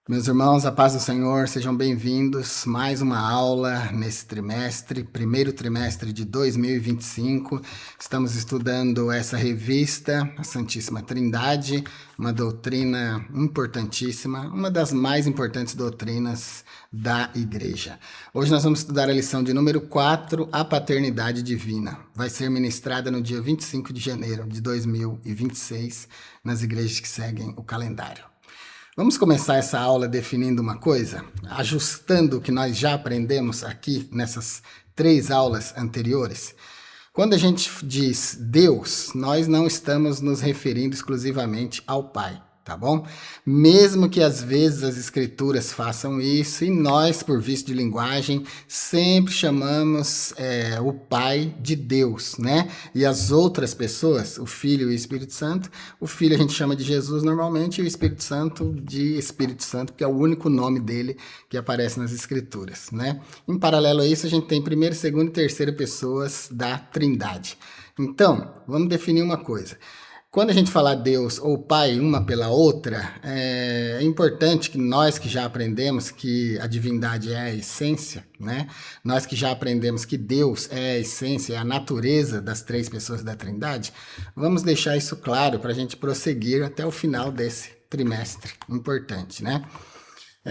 Meus irmãos, a paz do Senhor, sejam bem-vindos. Mais uma aula nesse trimestre, primeiro trimestre de 2025. Estamos estudando essa revista, a Santíssima Trindade, uma doutrina importantíssima, uma das mais importantes doutrinas da Igreja. Hoje nós vamos estudar a lição de número 4, a Paternidade Divina. Vai ser ministrada no dia 25 de janeiro de 2026, nas igrejas que seguem o calendário. Vamos começar essa aula definindo uma coisa, ajustando o que nós já aprendemos aqui nessas 3 aulas anteriores. Quando a gente diz Deus, nós não estamos nos referindo exclusivamente ao Pai, tá bom? Mesmo que às vezes as escrituras façam isso e nós, por vício de linguagem, sempre chamamos o Pai de Deus, né? E as outras pessoas, o Filho e o Espírito Santo, o Filho a gente chama de Jesus normalmente e o Espírito Santo de Espírito Santo, que é o único nome dele que aparece nas escrituras, né? Em paralelo a isso, a gente tem primeira, segunda e terceira pessoas da Trindade. Então, vamos definir uma coisa. Quando a gente falar Deus ou Pai uma pela outra, é importante que nós que já aprendemos que a divindade é a essência, né? Nós que já aprendemos que Deus é a essência, é a natureza das 3 pessoas da Trindade, vamos deixar isso claro para a gente prosseguir até o final desse trimestre importante, né?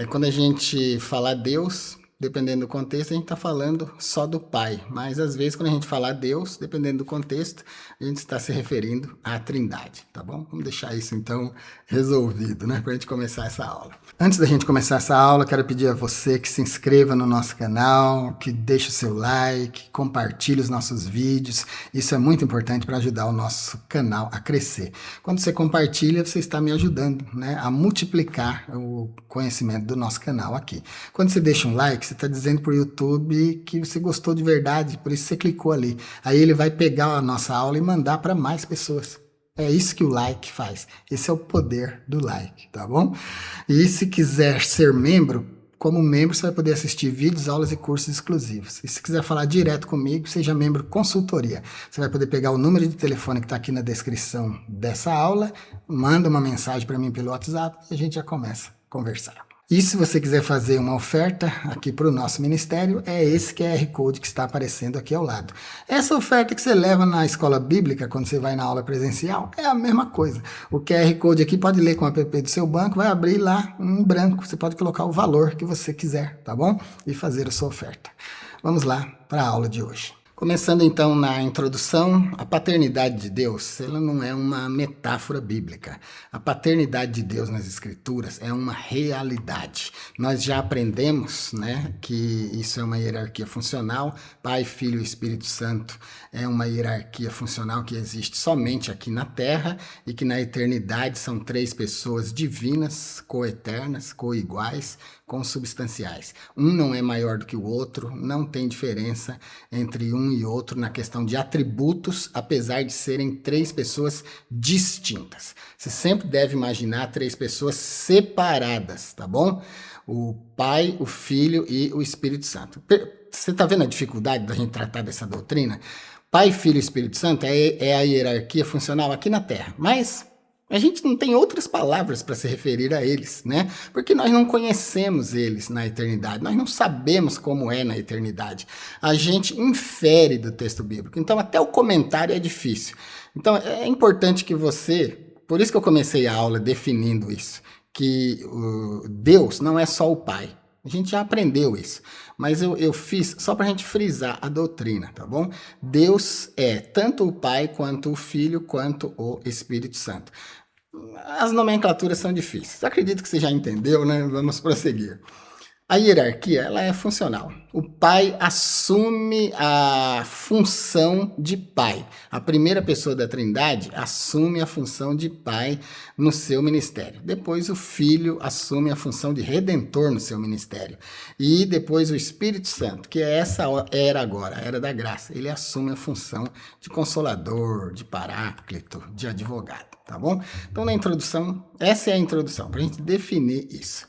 Quando a gente falar Deus, dependendo do contexto, a gente está falando só do Pai. Mas, às vezes, quando a gente falar Deus, dependendo do contexto, a gente está se referindo à Trindade, tá bom? Vamos deixar isso, então, resolvido, né? Para a gente começar essa aula. Antes da gente começar essa aula, quero pedir a você que se inscreva no nosso canal, que deixe o seu like, compartilhe os nossos vídeos. Isso é muito importante para ajudar o nosso canal a crescer. Quando você compartilha, você está me ajudando, né, a multiplicar o conhecimento do nosso canal aqui. Quando você deixa um like, você está dizendo para o YouTube que você gostou de verdade, por isso você clicou ali. Aí ele vai pegar a nossa aula e mandar para mais pessoas. É isso que o like faz. Esse é o poder do like, tá bom? E se quiser ser membro, como membro você vai poder assistir vídeos, aulas e cursos exclusivos. E se quiser falar direto comigo, seja membro consultoria. Você vai poder pegar o número de telefone que está aqui na descrição dessa aula, manda uma mensagem para mim pelo WhatsApp e a gente já começa a conversar. E se você quiser fazer uma oferta aqui para o nosso ministério, é esse QR Code que está aparecendo aqui ao lado. Essa oferta que você leva na escola bíblica, quando você vai na aula presencial, é a mesma coisa. O QR Code aqui pode ler com o app do seu banco, vai abrir lá em branco. Você pode colocar o valor que você quiser, tá bom? E fazer a sua oferta. Vamos lá para a aula de hoje. Começando então na introdução, a paternidade de Deus, ela não é uma metáfora bíblica. A paternidade de Deus nas Escrituras é uma realidade. Nós já aprendemos, né, que isso é uma hierarquia funcional. Pai, Filho e Espírito Santo é uma hierarquia funcional que existe somente aqui na Terra e que na eternidade são 3 pessoas divinas, coeternas, coiguais, consubstanciais. Um não é maior do que o outro, não tem diferença entre um e outro na questão de atributos, apesar de serem 3 pessoas distintas. Você sempre deve imaginar 3 pessoas separadas, tá bom? O Pai, o Filho e o Espírito Santo. Você está vendo a dificuldade da gente tratar dessa doutrina? Pai, Filho e Espírito Santo é a hierarquia funcional aqui na Terra, mas a gente não tem outras palavras para se referir a eles, né? Porque nós não conhecemos eles na eternidade, nós não sabemos como é na eternidade. A gente infere do texto bíblico, então até o comentário é difícil. Então é importante que você, por isso que eu comecei a aula definindo isso, que Deus não é só o Pai. A gente já aprendeu isso, mas eu fiz só para a gente frisar a doutrina, tá bom? Deus é tanto o Pai, quanto o Filho, quanto o Espírito Santo. As nomenclaturas são difíceis. Acredito que você já entendeu, né? Vamos prosseguir. A hierarquia, ela é funcional. O pai assume a função de pai. A primeira pessoa da Trindade assume a função de pai no seu ministério. Depois o Filho assume a função de redentor no seu ministério. E depois o Espírito Santo, que é essa era agora, a era da graça, ele assume a função de consolador, de paráclito, de advogado, tá bom? Então na introdução, essa é a introdução, para a gente definir isso.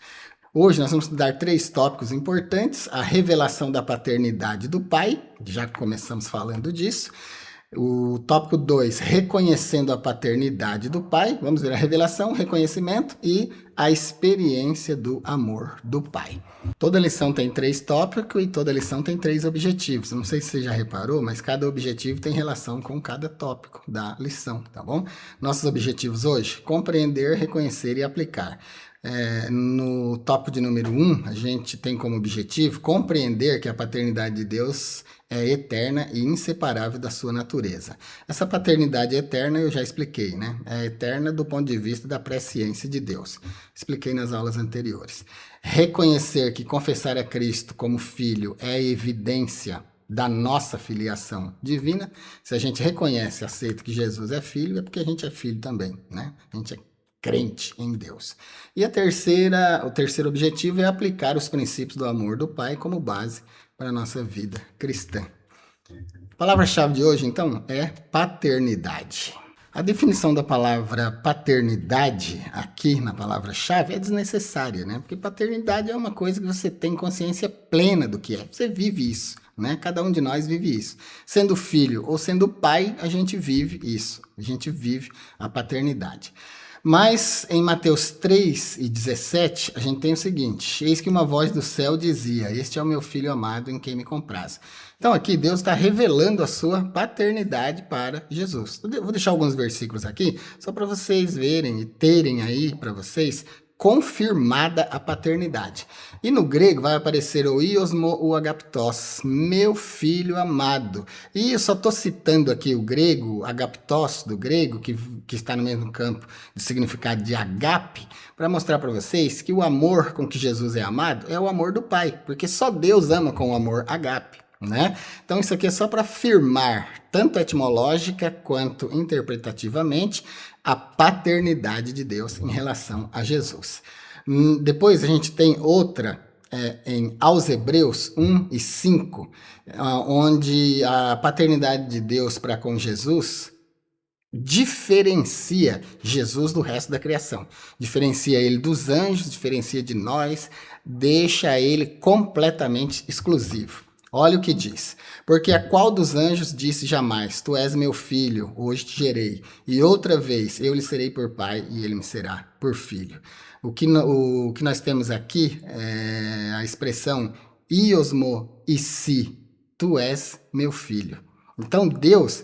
Hoje nós vamos estudar 3 tópicos importantes: a revelação da paternidade do Pai, já começamos falando disso, O tópico 2, reconhecendo a paternidade do pai. Vamos ver a revelação, o reconhecimento e a experiência do amor do pai. Toda lição tem 3 tópicos e toda lição tem 3 objetivos. Não sei se você já reparou, mas cada objetivo tem relação com cada tópico da lição, tá bom? Nossos objetivos hoje, compreender, reconhecer e aplicar. No tópico de número 1, a gente tem como objetivo compreender que a paternidade de Deus é eterna e inseparável da sua natureza. Essa paternidade eterna eu já expliquei, né? É eterna do ponto de vista da presciência de Deus. Expliquei nas aulas anteriores. Reconhecer que confessar a Cristo como filho é evidência da nossa filiação divina. Se a gente reconhece e aceita que Jesus é filho, é porque a gente é filho também, né? A gente é crente em Deus. E o terceiro objetivo é aplicar os princípios do amor do Pai como base para a nossa vida cristã. A palavra-chave de hoje, então, é paternidade. A definição da palavra paternidade aqui na palavra-chave é desnecessária, né? Porque paternidade é uma coisa que você tem consciência plena do que é. Você vive isso, né? Cada um de nós vive isso. Sendo filho ou sendo pai, a gente vive isso. A gente vive a paternidade. Mas em Mateus 3:17, a gente tem o seguinte: eis que uma voz do céu dizia, este é o meu filho amado em quem me compraz. Então aqui Deus está revelando a sua paternidade para Jesus. Eu vou deixar alguns versículos aqui, só para vocês verem e terem aí para vocês confirmada a paternidade. E no grego vai aparecer o iosmo ou agaptos, meu filho amado. E eu só estou citando aqui o grego, agaptos do grego, que está no mesmo campo de significado de agape, para mostrar para vocês que o amor com que Jesus é amado é o amor do Pai, porque só Deus ama com o amor agape. Né? Então isso aqui é só para afirmar, tanto etimológica quanto interpretativamente, a paternidade de Deus em relação a Jesus. Depois a gente tem outra aos Hebreus 1:5, onde a paternidade de Deus para com Jesus diferencia Jesus do resto da criação. Diferencia ele dos anjos, diferencia de nós, deixa ele completamente exclusivo. Olha o que diz. Porque a qual dos anjos disse jamais, tu és meu filho, hoje te gerei. E outra vez, eu lhe serei por pai e ele me será por filho. O que nós temos aqui é a expressão iosmo e si, tu és meu filho. Então Deus...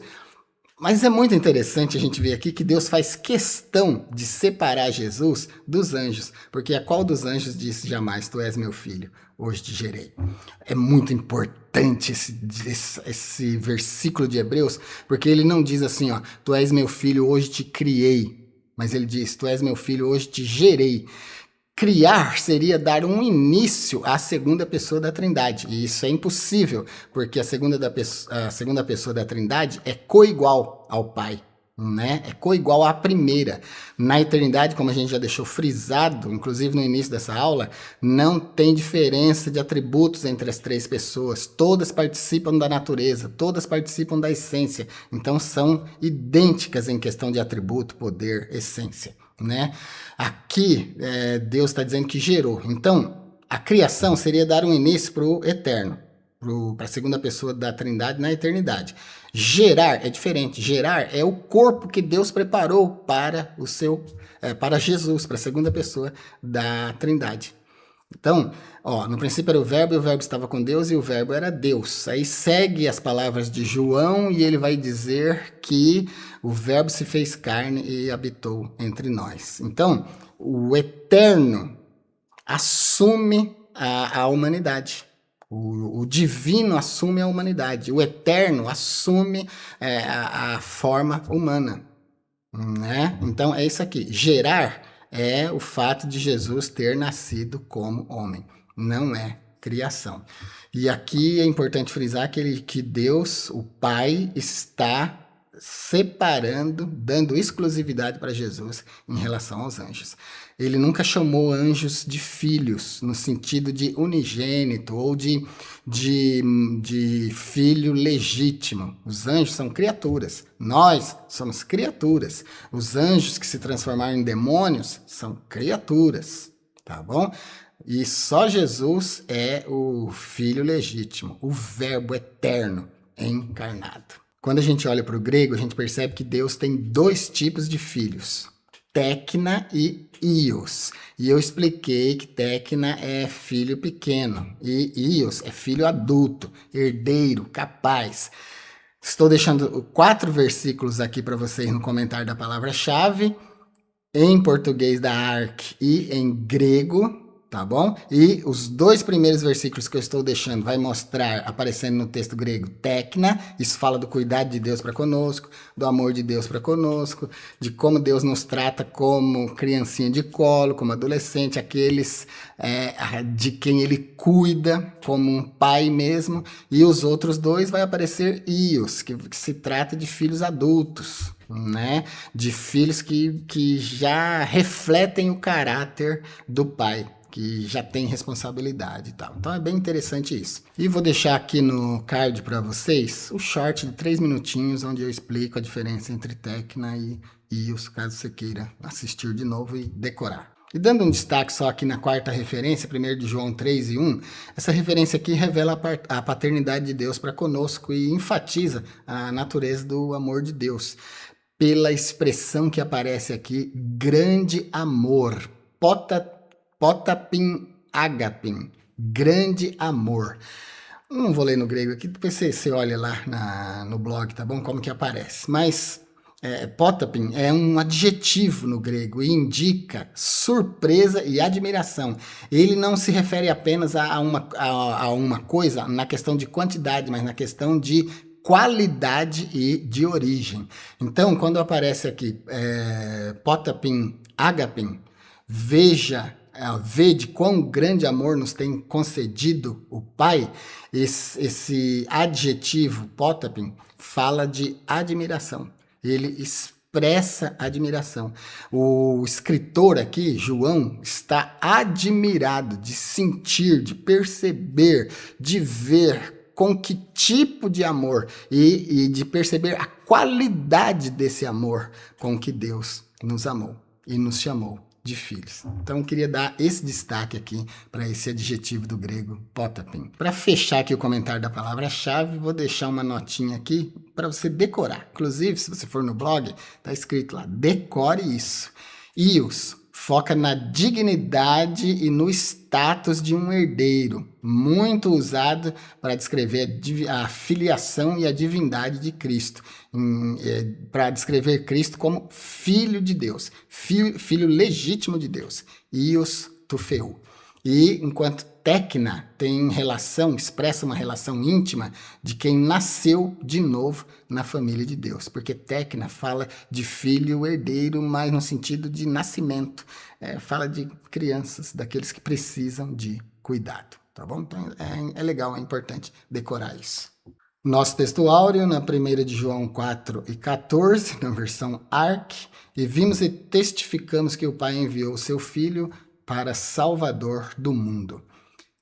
Mas é muito interessante a gente ver aqui que Deus faz questão de separar Jesus dos anjos, porque a qual dos anjos disse jamais, tu és meu filho, hoje te gerei. É muito importante esse versículo de Hebreus, porque ele não diz assim, ó, tu és meu filho, hoje te criei, mas ele diz, tu és meu filho, hoje te gerei. Criar seria dar um início à segunda pessoa da Trindade, e isso é impossível, porque a segunda pessoa da Trindade é coigual ao Pai, né? É coigual à primeira. Na eternidade, como a gente já deixou frisado, inclusive no início dessa aula, não tem diferença de atributos entre as 3 pessoas, todas participam da natureza, todas participam da essência, então são idênticas em questão de atributo, poder, essência. Né? Aqui Deus está dizendo que gerou. Então, a criação seria dar um início para o eterno, para a segunda pessoa da Trindade na eternidade. Gerar é diferente. Gerar é o corpo que Deus preparou para para Jesus, para a segunda pessoa da Trindade. Então, no princípio era o verbo e o verbo estava com Deus e o verbo era Deus. Aí segue as palavras de João e ele vai dizer que o verbo se fez carne e habitou entre nós. Então, o eterno assume a humanidade. O divino assume a humanidade. O eterno assume a forma humana. Né? Então, é isso aqui. Gerar é o fato de Jesus ter nascido como homem, não é criação. E aqui é importante frisar que Deus, o Pai, está separando, dando exclusividade para Jesus em relação aos anjos. Ele nunca chamou anjos de filhos, no sentido de unigênito ou de filho legítimo. Os anjos são criaturas. Nós somos criaturas. Os anjos que se transformaram em demônios são criaturas, tá bom? E só Jesus é o filho legítimo, o verbo eterno encarnado. Quando a gente olha para o grego, a gente percebe que Deus tem dois tipos de filhos, Tecna e Ios. E eu expliquei que Tecna é filho pequeno e Ios é filho adulto, herdeiro, capaz. Estou deixando 4 versículos aqui para vocês no comentário da palavra-chave, em português da ARC e em grego, tá bom? E os 2 primeiros versículos que eu estou deixando vai mostrar, aparecendo no texto grego, Tecna. Isso fala do cuidado de Deus para conosco, do amor de Deus para conosco, de como Deus nos trata como criancinha de colo, como adolescente, aqueles de quem Ele cuida, como um pai mesmo. E os outros 2 vai aparecer Ios, que se trata de filhos adultos, né? De filhos que já refletem o caráter do pai, que já tem responsabilidade e tal. Então é bem interessante isso. E vou deixar aqui no card para vocês o short de 3 minutinhos, onde eu explico a diferença entre Tecna e Ios, caso você queira assistir de novo e decorar. E dando um destaque só aqui na 4ª referência, 1 de João 3:1, essa referência aqui revela a paternidade de Deus para conosco e enfatiza a natureza do amor de Deus, pela expressão que aparece aqui, grande amor, potapin agapin, grande amor. Não vou ler no grego aqui, depois você olha lá no blog, tá bom? Como que aparece. Mas potapin é um adjetivo no grego e indica surpresa e admiração. Ele não se refere apenas a uma coisa na questão de quantidade, mas na questão de qualidade e de origem. Então, quando aparece aqui potapin agapin, vede quão grande amor nos tem concedido o Pai, esse adjetivo potapin fala de admiração. Ele expressa admiração. O escritor aqui, João, está admirado de sentir, de perceber, de ver com que tipo de amor e de perceber a qualidade desse amor com que Deus nos amou e nos chamou de filhos. Então, eu queria dar esse destaque aqui para esse adjetivo do grego potapin. Para fechar aqui o comentário da palavra-chave, vou deixar uma notinha aqui para você decorar. Inclusive, se você for no blog, está escrito lá, decore isso. Ios foca na dignidade e no status de um herdeiro, muito usado para descrever a filiação e a divindade de Cristo, para descrever Cristo como filho de Deus, filho legítimo de Deus, ios tufeu. E enquanto Tecna tem expressa uma relação íntima de quem nasceu de novo na família de Deus. Porque Tecna fala de filho herdeiro, mas no sentido de nascimento. Fala de crianças, daqueles que precisam de cuidado. Tá bom? Então é legal, é importante decorar isso. Nosso texto áureo, na 1 de João 4:14, na versão ARC. E vimos e testificamos que o Pai enviou o seu Filho para Salvador do mundo.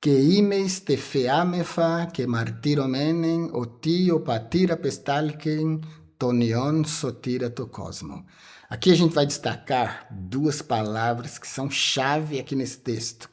Que imes te feamefa, que martiromenen, otio patira pestalken, tonion sotira to cosmo. Aqui a gente vai destacar 2 palavras que são chave aqui nesse texto.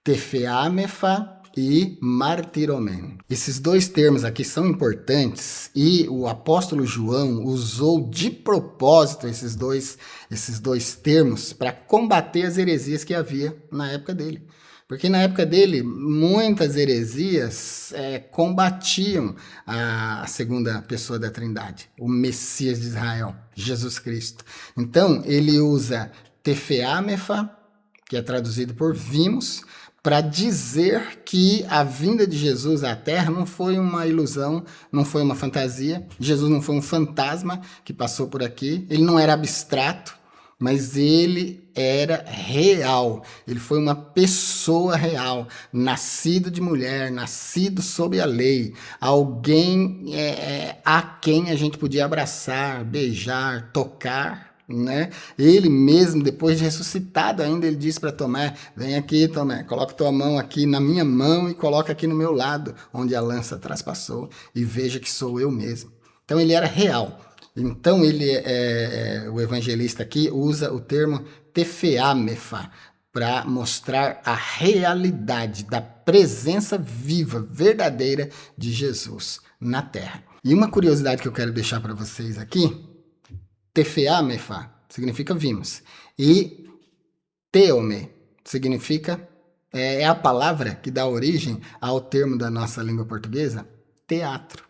Tefeamefa e martiromen. Esses 2 termos aqui são importantes e o apóstolo João usou de propósito esses dois termos para combater as heresias que havia na época dele. Porque na época dele, muitas heresias combatiam a segunda pessoa da Trindade, o Messias de Israel, Jesus Cristo. Então, ele usa tefeamefa, que é traduzido por vimos, para dizer que a vinda de Jesus à Terra não foi uma ilusão, não foi uma fantasia. Jesus não foi um fantasma que passou por aqui, ele não era abstrato, mas ele era real. Ele foi uma pessoa real, nascido de mulher, nascido sob a lei, alguém a quem a gente podia abraçar, beijar, tocar, né? Ele mesmo, depois de ressuscitado ainda, ele disse para Tomé, vem aqui, Tomé, coloca tua mão aqui na minha mão e coloca aqui no meu lado, onde a lança traspassou, e veja que sou eu mesmo. Então ele era real. Então, o evangelista aqui usa o termo tefeamefa para mostrar a realidade da presença viva, verdadeira de Jesus na Terra. E uma curiosidade que eu quero deixar para vocês aqui, tefeamefa significa vimos, e teome significa, é a palavra que dá origem ao termo da nossa língua portuguesa, teatro.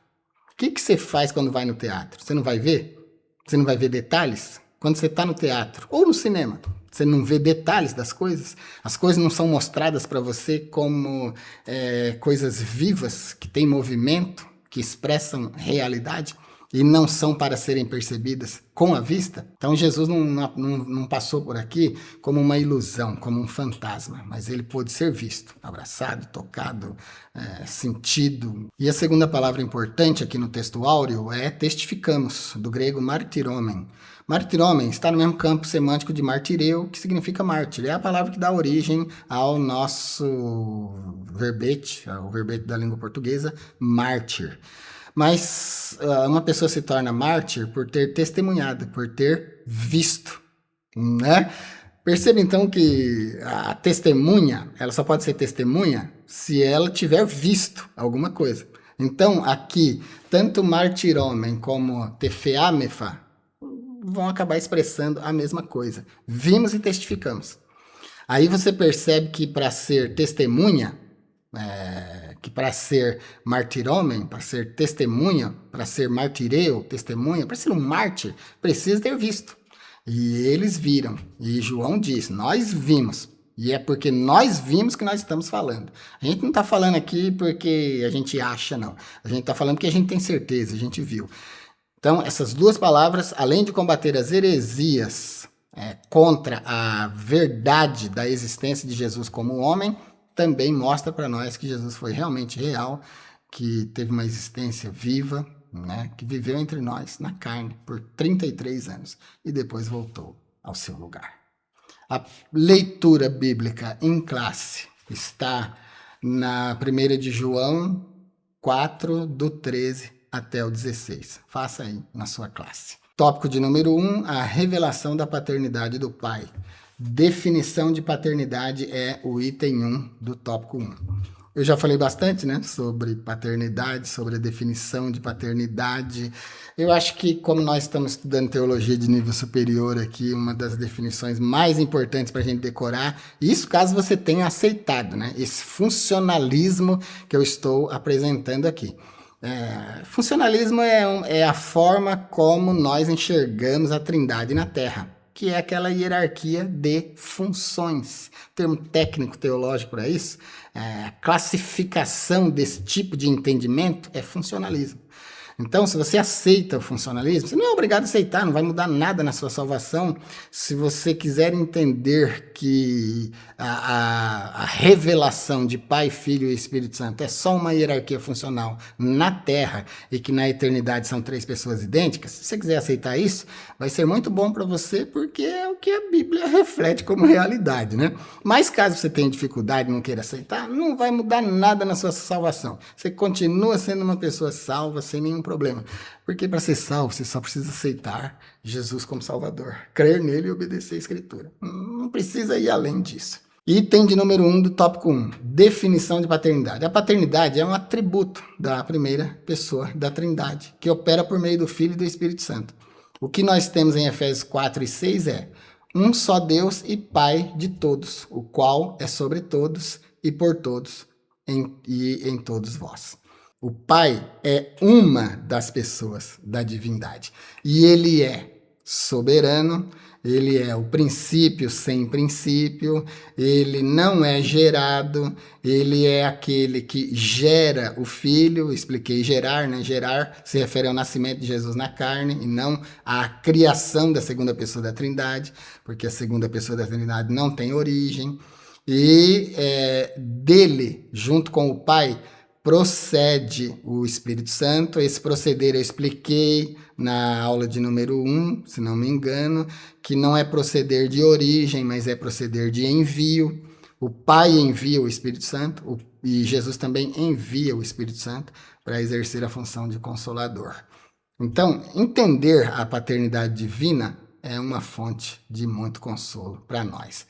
O que você faz quando vai no teatro? Você não vai ver? Você não vai ver detalhes? Quando você está no teatro ou no cinema, você não vê detalhes das coisas? As coisas não são mostradas para você como coisas vivas, que têm movimento, que expressam realidade e não são para serem percebidas com a vista? Então Jesus não passou por aqui como uma ilusão, como um fantasma, mas ele pôde ser visto, abraçado, tocado, sentido. E a segunda palavra importante aqui no texto áureo é testificamos, do grego martiromen. Martiromen está no mesmo campo semântico de martireu, que significa mártir. É a palavra que dá origem ao nosso verbete, ao verbete da língua portuguesa, mártir. Mas uma pessoa se torna mártir por ter testemunhado, por ter visto, né? Perceba então que a testemunha, ela só pode ser testemunha se ela tiver visto alguma coisa. Então, aqui, tanto martiromem como tefeamefa vão acabar expressando a mesma coisa. Vimos e testificamos. Aí você percebe que para ser testemunha, que para ser martiromem, para ser testemunha, para ser martireu, testemunha, para ser um mártir, precisa ter visto. E eles viram. E João diz, nós vimos. E é porque nós vimos que nós estamos falando. A gente não está falando aqui porque a gente acha, não. A gente está falando porque a gente tem certeza, a gente viu. Então, essas duas palavras, além de combater as heresias contra a verdade da existência de Jesus como homem, também mostra para nós que Jesus foi realmente real, que teve uma existência viva, né, que viveu entre nós na carne por 33 anos e depois voltou ao seu lugar. A leitura bíblica em classe está na 1 de João 4, do 13 até o 16. Faça aí na sua classe. Tópico de número 1, a revelação da paternidade do Pai. Definição de paternidade é o item 1 do tópico 1. Eu já falei bastante, né, sobre paternidade, sobre a definição de paternidade. Eu acho que, como nós estamos estudando teologia de nível superior aqui, uma das definições mais importantes para a gente decorar, isso caso você tenha aceitado, né, esse funcionalismo que eu estou apresentando aqui. Funcionalismo é a forma como nós enxergamos a Trindade na Terra, que é aquela hierarquia de funções. Termo técnico teológico para isso, a classificação desse tipo de entendimento é funcionalismo. Então, se você aceita o funcionalismo, você não é obrigado a aceitar, não vai mudar nada na sua salvação. Se você quiser entender que a revelação de Pai, Filho e Espírito Santo é só uma hierarquia funcional na Terra e que na eternidade são 3 pessoas idênticas, se você quiser aceitar isso, vai ser muito bom para você, porque é o que a Bíblia reflete como realidade, né? Mas caso você tenha dificuldade e não queira aceitar, não vai mudar nada na sua salvação. Você continua sendo uma pessoa salva sem nenhum problema. Porque para ser salvo, você só precisa aceitar Jesus como Salvador, crer nele e obedecer a Escritura. Não precisa ir além disso. Item de número 1 do tópico 1, definição de paternidade. A paternidade é um atributo da primeira pessoa da Trindade, que opera por meio do Filho e do Espírito Santo. O que nós temos em Efésios 4 e 6 é um só Deus e Pai de todos, o qual é sobre todos e por todos e em todos vós. O Pai é uma das pessoas da divindade e ele é soberano, ele é o princípio sem princípio, ele não é gerado, ele é aquele que gera o Filho. Expliquei gerar, né? Gerar se refere ao nascimento de Jesus na carne e não à criação da segunda pessoa da Trindade, porque a segunda pessoa da Trindade não tem origem. E dele, junto com o Pai, procede o Espírito Santo. Esse proceder eu expliquei na aula de número 1, se não me engano, que não é proceder de origem, mas é proceder de envio. O Pai envia o Espírito Santo e Jesus também envia o Espírito Santo para exercer a função de consolador. Então, entender a paternidade divina é uma fonte de muito consolo para nós.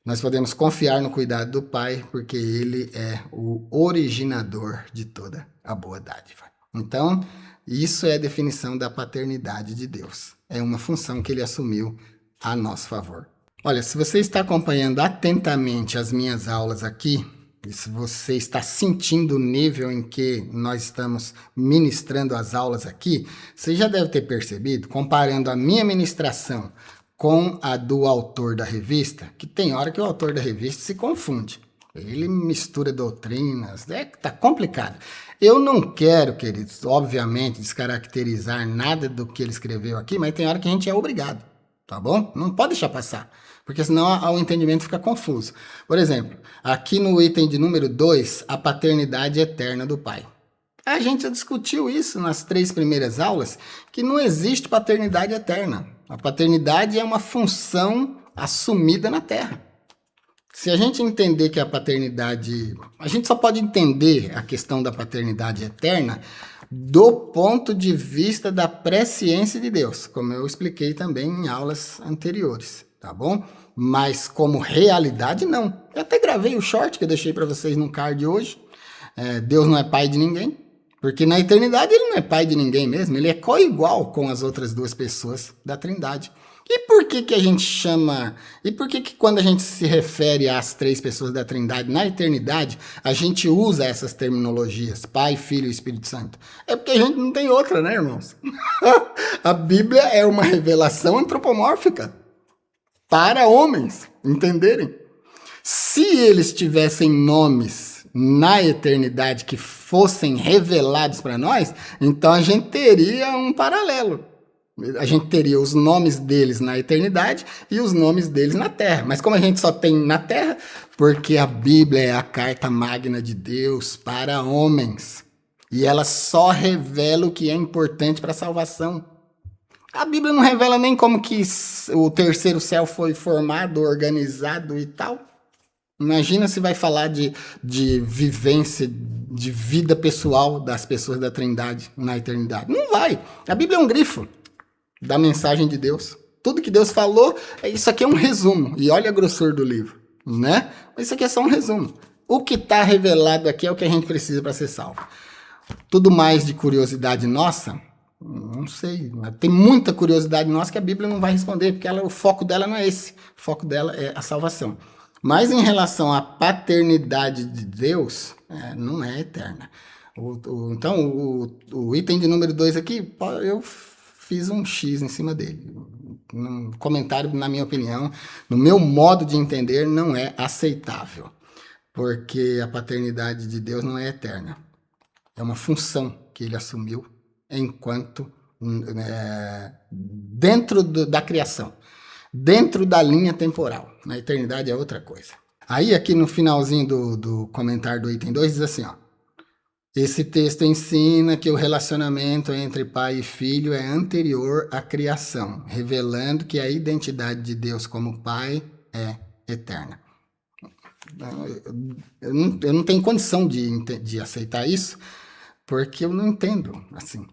Nós podemos confiar no cuidado do Pai, porque ele é o originador de toda a boa dádiva. Então, Isso é a definição da paternidade de Deus. É uma função que ele assumiu a nosso favor. Olha, se você está acompanhando atentamente as minhas aulas aqui, e se você está sentindo o nível em que nós estamos ministrando as aulas aqui, você já deve ter percebido, comparando a minha ministração com a do autor da revista, que tem hora que o autor da revista se confunde. Ele mistura doutrinas, tá complicado. Eu não quero, queridos, obviamente, descaracterizar nada do que ele escreveu aqui, mas tem hora que a gente é obrigado, tá bom? Não pode deixar passar, porque senão o entendimento fica confuso. Por exemplo, aqui no item de número 2, a paternidade eterna do Pai. A gente já discutiu isso nas 3 primeiras aulas, que não existe paternidade eterna. A paternidade é uma função assumida na Terra. Se a gente entender que a paternidade... A gente só pode entender a questão da paternidade eterna do ponto de vista da presciência de Deus, como eu expliquei também em aulas anteriores, tá bom? Mas como realidade, não. Eu até gravei o short que eu deixei para vocês no card hoje. Deus não é pai de ninguém, porque na eternidade ele não é pai de ninguém mesmo, ele é co-igual com as outras 2 pessoas da Trindade. E por que a gente chama... E por que quando a gente se refere às 3 pessoas da Trindade na eternidade, a gente usa essas terminologias, Pai, Filho e Espírito Santo? É porque a gente não tem outra, né, irmãos? A Bíblia é uma revelação antropomórfica para homens entenderem. Se eles tivessem nomes na eternidade que fossem revelados para nós, então a gente teria um paralelo. A gente teria os nomes deles na eternidade e os nomes deles na terra. Mas como a gente só tem na terra, porque a Bíblia é a carta magna de Deus para homens. E ela só revela o que é importante para a salvação. A Bíblia não revela nem como que o terceiro céu foi formado, organizado e tal. Imagina se vai falar de vivência, de vida pessoal das pessoas da Trindade na eternidade. Não vai. A Bíblia é um grifo da mensagem de Deus. Tudo que Deus falou, isso aqui é um resumo. E olha a grossura do livro, né? Isso aqui é só um resumo. O que está revelado aqui é o que a gente precisa para ser salvo. Tudo mais de curiosidade nossa, não sei. Tem muita curiosidade nossa que a Bíblia não vai responder, porque o foco dela não é esse. O foco dela é a salvação. Mas em relação à paternidade de Deus, não é eterna. Então, o item de número 2 aqui, eu fiz um X em cima dele. Um comentário, na minha opinião, no meu modo de entender, não é aceitável. Porque a paternidade de Deus não é eterna. É uma função que ele assumiu enquanto dentro da criação. Dentro da linha temporal. Na eternidade é outra coisa. Aí aqui no finalzinho do comentário do item 2 diz assim, ó. Esse texto ensina que o relacionamento entre pai e filho é anterior à criação, revelando que a identidade de Deus como pai é eterna. Eu não tenho condição de aceitar isso, porque eu não entendo assim.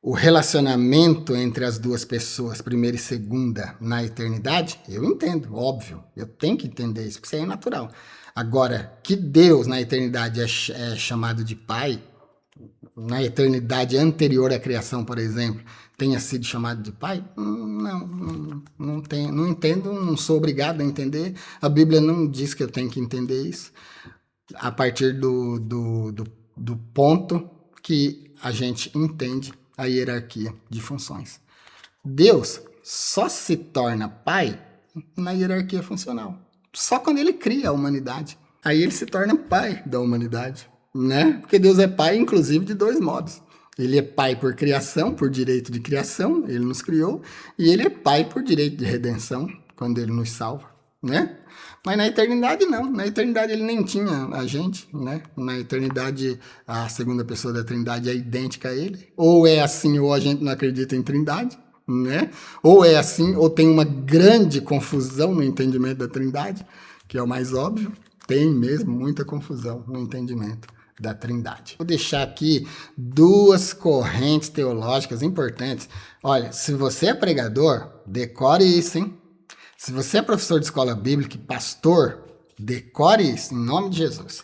O relacionamento entre as 2 pessoas, primeira e segunda, na eternidade, eu entendo, óbvio. Eu tenho que entender isso, porque isso aí é natural. Agora, que Deus na eternidade é chamado de Pai, na eternidade anterior à criação, por exemplo, tenha sido chamado de Pai, não entendo, não sou obrigado a entender. A Bíblia não diz que eu tenho que entender isso. A partir do ponto que a gente entende a hierarquia de funções. Deus só se torna pai na hierarquia funcional. Só quando ele cria a humanidade. Aí ele se torna pai da humanidade, né? Porque Deus é pai, inclusive, de 2 modos. Ele é pai por criação, por direito de criação, ele nos criou. E ele é pai por direito de redenção, quando ele nos salva, né? Mas na eternidade não, na eternidade ele nem tinha a gente, né? Na eternidade a segunda pessoa da Trindade é idêntica a ele, ou é assim ou a gente não acredita em Trindade, né? Ou é assim, ou tem uma grande confusão no entendimento da Trindade, que é o mais óbvio, tem mesmo muita confusão no entendimento da Trindade. Vou deixar aqui 2 correntes teológicas importantes. Olha, se você é pregador, decore isso, hein? Se você é professor de escola bíblica e pastor, decore isso, em nome de Jesus.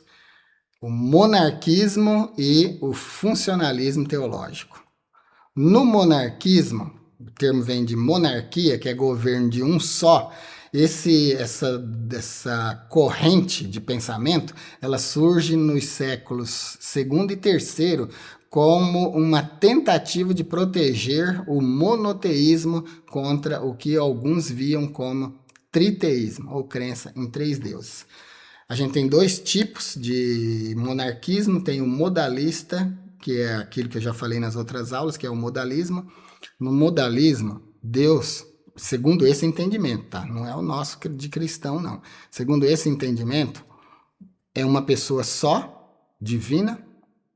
o monarquismo e o funcionalismo teológico. No monarquismo, o termo vem de monarquia, que é governo de um só. Essa corrente de pensamento, ela surge nos séculos II e III como uma tentativa de proteger o monoteísmo contra o que alguns viam como triteísmo, ou crença em três deuses. A gente tem dois tipos de monarquismo, tem o modalista, que é aquilo que eu já falei nas outras aulas, que é o modalismo. No modalismo, Deus, segundo esse entendimento, tá? Não é o nosso de cristão, não. Segundo esse entendimento, é uma pessoa só, divina.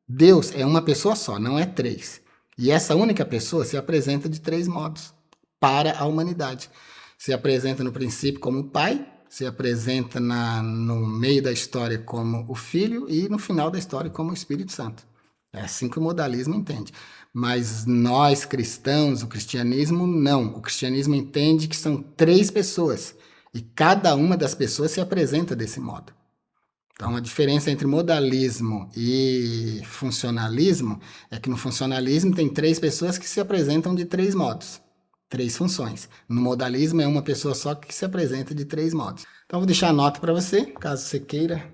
Deus é uma pessoa só, não é três. E essa única pessoa se apresenta de três modos para a humanidade. Se apresenta no princípio como o Pai, se apresenta no meio da história como o Filho e no final da história como o Espírito Santo. É assim que o modalismo entende. Mas nós cristãos, o cristianismo, não. O cristianismo entende que são três pessoas e cada uma das pessoas se apresenta desse modo. Então, a diferença entre modalismo e funcionalismo é que no funcionalismo tem três pessoas que se apresentam de três modos, três funções. No modalismo é uma pessoa só que se apresenta de três modos. Então, vou deixar a nota para você, caso você queira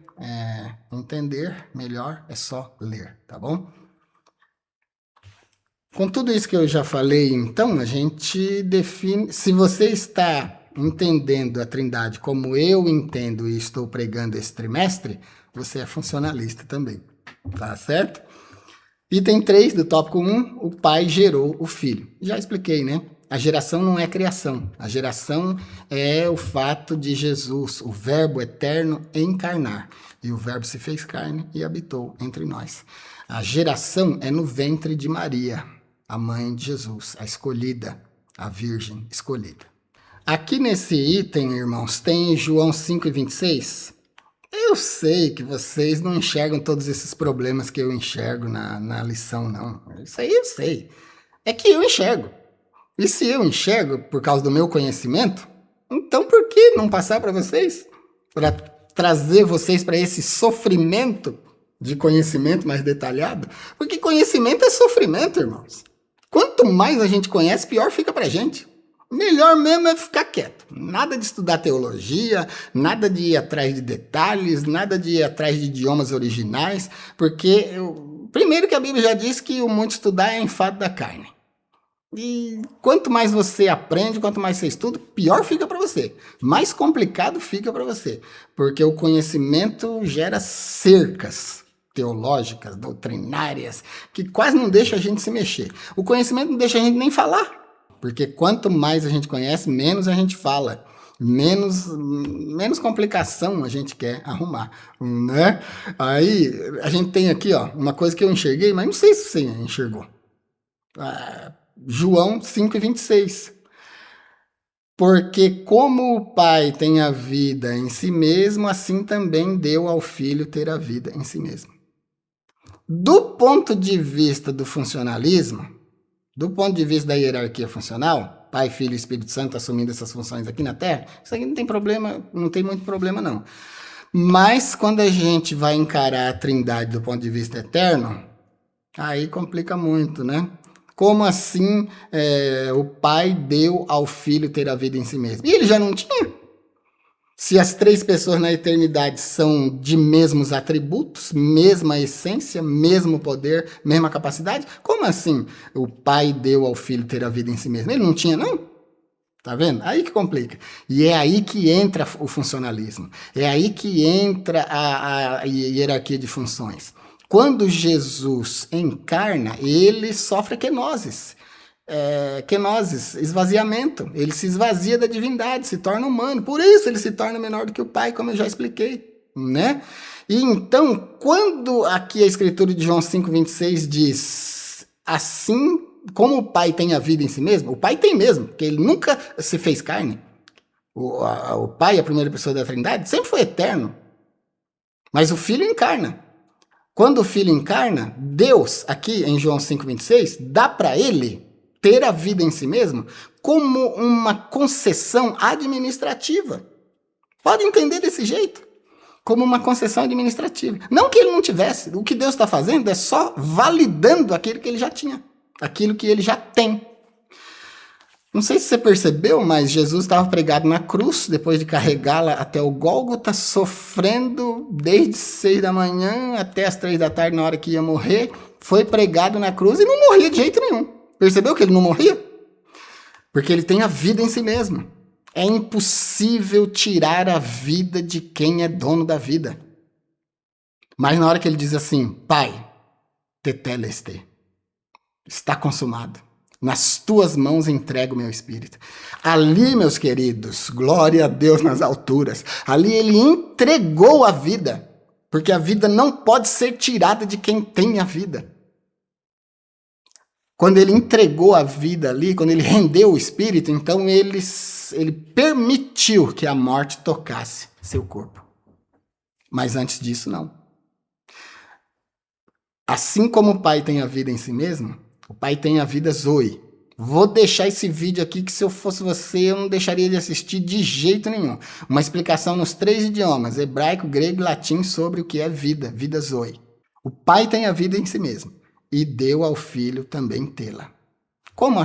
entender melhor, é só ler, tá bom? Com tudo isso que eu já falei, então, a gente define... Se você está entendendo a Trindade como eu entendo e estou pregando esse trimestre, você é funcionalista também, tá certo? Item 3 do tópico 1, o Pai gerou o Filho. Já expliquei, né? A geração não é criação. A geração é o fato de Jesus, o Verbo eterno, encarnar. E o Verbo se fez carne e habitou entre nós. A geração é no ventre de Maria, a mãe de Jesus, a escolhida, a virgem escolhida. Aqui nesse item, irmãos, tem João 5,26. Eu sei que vocês não enxergam todos esses problemas que eu enxergo na lição, não. Isso aí eu sei. É que eu enxergo. E se eu enxergo por causa do meu conhecimento, então por que não passar para vocês? Para trazer vocês para esse sofrimento de conhecimento mais detalhado? Porque conhecimento é sofrimento, irmãos. Quanto mais a gente conhece, pior fica pra gente. Melhor mesmo é ficar quieto. Nada de estudar teologia, nada de ir atrás de detalhes, nada de ir atrás de idiomas originais, porque, primeiro que a Bíblia já diz que o muito estudar é enfado da carne. E quanto mais você aprende, quanto mais você estuda, pior fica para você. Mais complicado fica para você, porque o conhecimento gera cercas teológicas, doutrinárias, que quase não deixa a gente se mexer. O conhecimento não deixa a gente nem falar, porque quanto mais a gente conhece, menos a gente fala, menos complicação a gente quer arrumar, né? Aí a gente tem aqui, ó, uma coisa que eu enxerguei, mas não sei se você enxergou. João 5,26. Porque como o Pai tem a vida em si mesmo, assim também deu ao Filho ter a vida em si mesmo. Do ponto de vista do funcionalismo, do ponto de vista da hierarquia funcional, Pai, Filho e Espírito Santo assumindo essas funções aqui na Terra, isso aqui não tem problema, não tem muito problema não. Mas quando a gente vai encarar a Trindade do ponto de vista eterno, aí complica muito, né? Como assim o Pai deu ao Filho ter a vida em si mesmo? E ele já não tinha. Se as três pessoas na eternidade são de mesmos atributos, mesma essência, mesmo poder, mesma capacidade, como assim o Pai deu ao Filho ter a vida em si mesmo? Ele não tinha, não? Tá vendo? Aí que complica. E é aí que entra o funcionalismo. É aí que entra a hierarquia de funções. Quando Jesus encarna, ele sofre quenoses. Quenoses, esvaziamento. Ele se esvazia da divindade, se torna humano. Por isso ele se torna menor do que o Pai, como eu já expliquei, né? E então, quando aqui a escritura de João 5,26 diz assim, como o Pai tem a vida em si mesmo, o Pai tem mesmo, porque ele nunca se fez carne. O Pai, a primeira pessoa da Trindade, sempre foi eterno. Mas o Filho encarna. Quando o Filho encarna, Deus, aqui em João 5,26, dá para ele ter a vida em si mesmo como uma concessão administrativa. Pode entender desse jeito. como uma concessão administrativa. Não que ele não tivesse. O que Deus está fazendo é só validando aquilo que ele já tinha. Aquilo que ele já tem. Não sei se você percebeu, mas Jesus estava pregado na cruz, depois de carregá-la até o Gólgota, sofrendo desde 6 da manhã até as 3 da tarde, na hora que ia morrer. Foi pregado na cruz e não morria de jeito nenhum. Percebeu que ele não morria? Porque ele tem a vida em si mesmo. É impossível tirar a vida de quem é dono da vida. Mas na hora que ele diz assim, Pai, tetelestai, está consumado. Nas tuas mãos entrego o meu espírito. Ali, meus queridos, glória a Deus nas alturas. Ali ele entregou a vida. Porque a vida não pode ser tirada de quem tem a vida. Quando ele entregou a vida ali, quando ele rendeu o espírito, então ele permitiu que a morte tocasse seu corpo. Mas antes disso, não. Assim como o Pai tem a vida em si mesmo, o Pai tem a vida Zoe. Vou deixar esse vídeo aqui que se eu fosse você, eu não deixaria de assistir de jeito nenhum. Uma explicação nos 3 idiomas, hebraico, grego e latim, sobre o que é vida, vida Zoe. O Pai tem a vida em si mesmo e deu ao Filho também tê-la. Como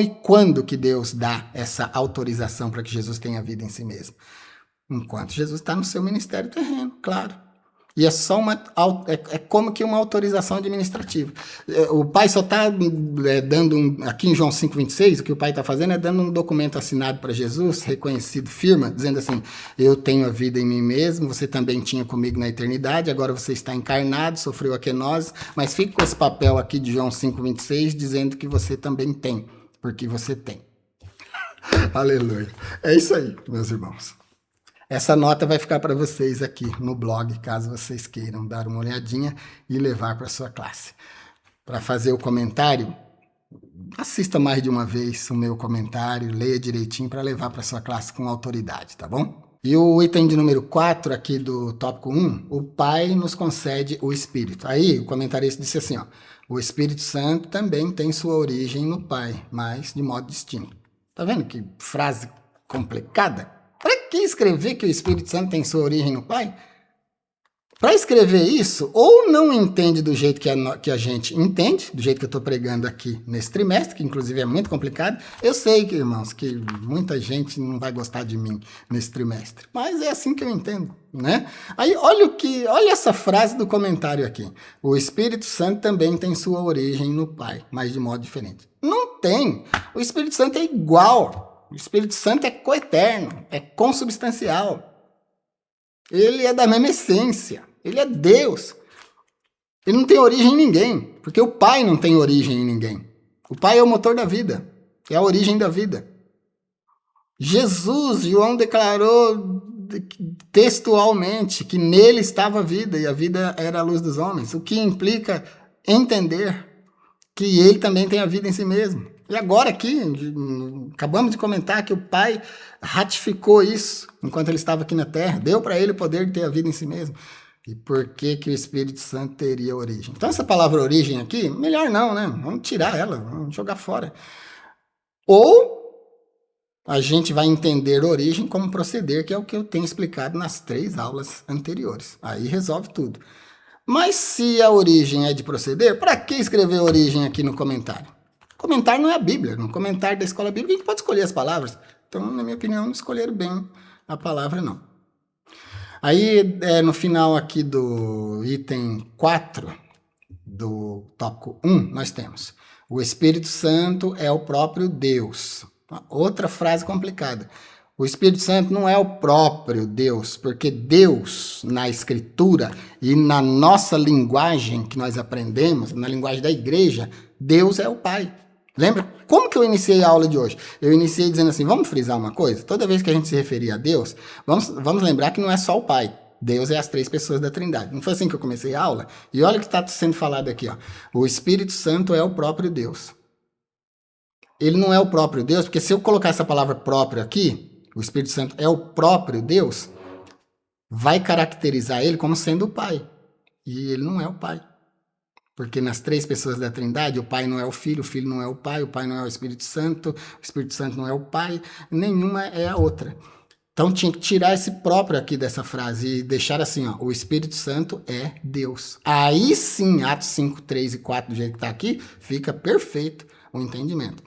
e quando que Deus dá essa autorização para que Jesus tenha vida em si mesmo? Enquanto Jesus está no seu ministério terreno, claro. E é só como que uma autorização administrativa. O pai só está dando, aqui em João 5,26, o que o pai está fazendo é dando um documento assinado para Jesus, reconhecido, firma, dizendo assim, eu tenho a vida em mim mesmo, você também tinha comigo na eternidade, agora você está encarnado, sofreu a quenose, mas fique com esse papel aqui de João 5,26, dizendo que você também tem, porque você tem. Aleluia. É isso aí, meus irmãos. Essa nota vai ficar para vocês aqui no blog, caso vocês queiram dar uma olhadinha e levar para sua classe. Para fazer o comentário, assista mais de uma vez o meu comentário, leia direitinho para levar para sua classe com autoridade, tá bom? E o item de número 4 aqui do tópico 1, o Pai nos concede o Espírito. Aí o comentarista disse assim, ó, o Espírito Santo também tem sua origem no Pai, mas de modo distinto. Tá vendo que frase complicada? Para que escrever que o Espírito Santo tem sua origem no Pai? Para escrever isso, ou não entende do jeito que a gente entende, do jeito que eu estou pregando aqui nesse trimestre, que inclusive é muito complicado. Eu sei, que, irmãos, que muita gente não vai gostar de mim nesse trimestre, mas é assim que eu entendo, né? Aí olha essa frase do comentário aqui. O Espírito Santo também tem sua origem no Pai, mas de modo diferente. Não tem. O Espírito Santo é igual. O Espírito Santo é coeterno, é consubstancial. Ele é da mesma essência. Ele é Deus. Ele não tem origem em ninguém, porque o Pai não tem origem em ninguém. O Pai é o motor da vida, é a origem da vida. Jesus, João declarou textualmente que nele estava a vida e a vida era a luz dos homens, o que implica entender que ele também tem a vida em si mesmo. E agora aqui, acabamos de comentar que o Pai ratificou isso enquanto ele estava aqui na Terra, deu para ele o poder de ter a vida em si mesmo. E por que o Espírito Santo teria origem? Então essa palavra origem aqui, melhor não, né? Vamos tirar ela, vamos jogar fora. Ou a gente vai entender origem como proceder, que é o que eu tenho explicado nas 3 aulas anteriores. Aí resolve tudo. Mas se a origem é de proceder, para que escrever origem aqui no comentário? Comentário não é a Bíblia. No comentário da escola bíblica a gente pode escolher as palavras. Então, na minha opinião, não escolheram bem a palavra, não. Aí, no final aqui do item 4 do tópico 1, nós temos o Espírito Santo é o próprio Deus. Outra frase complicada. O Espírito Santo não é o próprio Deus, porque Deus, na Escritura e na nossa linguagem que nós aprendemos, na linguagem da igreja, Deus é o Pai. Lembra? Como que eu iniciei a aula de hoje? Eu iniciei dizendo assim, vamos frisar uma coisa? Toda vez que a gente se referir a Deus, vamos lembrar que não é só o Pai. Deus é as 3 pessoas da Trindade. Não foi assim que eu comecei a aula? E olha o que está sendo falado aqui, ó. O Espírito Santo é o próprio Deus. Ele não é o próprio Deus, porque se eu colocar essa palavra próprio aqui, o Espírito Santo é o próprio Deus, vai caracterizar ele como sendo o Pai. E ele não é o Pai. Porque nas 3 pessoas da Trindade, o Pai não é o Filho não é o Pai não é o Espírito Santo não é o Pai, nenhuma é a outra. Então tinha que tirar esse próprio aqui dessa frase e deixar assim, ó, o Espírito Santo é Deus. Aí sim, Atos 5, 3 e 4, do jeito que está aqui, fica perfeito o entendimento.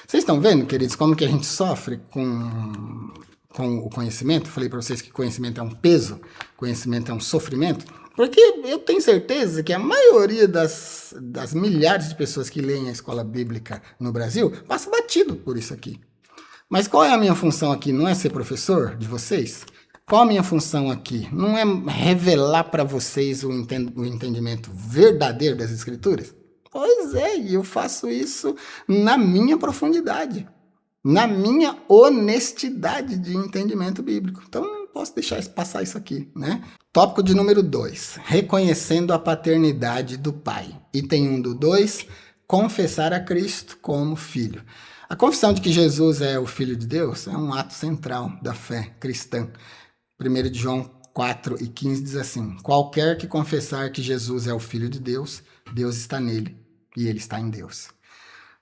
Vocês estão vendo, queridos, como que a gente sofre com o conhecimento? Eu falei para vocês que conhecimento é um peso, conhecimento é um sofrimento. Porque eu tenho certeza que a maioria das milhares de pessoas que leem a escola bíblica no Brasil passa batido por isso aqui. Mas qual é a minha função aqui? Não é ser professor de vocês? Qual a minha função aqui? Não é revelar para vocês o entendimento verdadeiro das Escrituras? Pois é, e eu faço isso na minha profundidade, na minha honestidade de entendimento bíblico. Então, não posso deixar passar isso aqui, né? Tópico de número 2, reconhecendo a paternidade do Pai. Item 1 do 2, confessar a Cristo como Filho. A confissão de que Jesus é o Filho de Deus é um ato central da fé cristã. 1 de João 4 e 15 diz assim: qualquer que confessar que Jesus é o Filho de Deus, Deus está nele e ele está em Deus.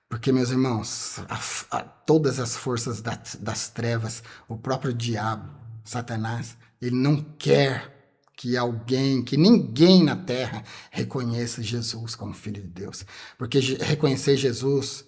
Porque, meus irmãos, todas as forças das trevas, o próprio diabo, Satanás, ele não quer que ninguém na terra reconheça Jesus como Filho de Deus. Porque reconhecer Jesus,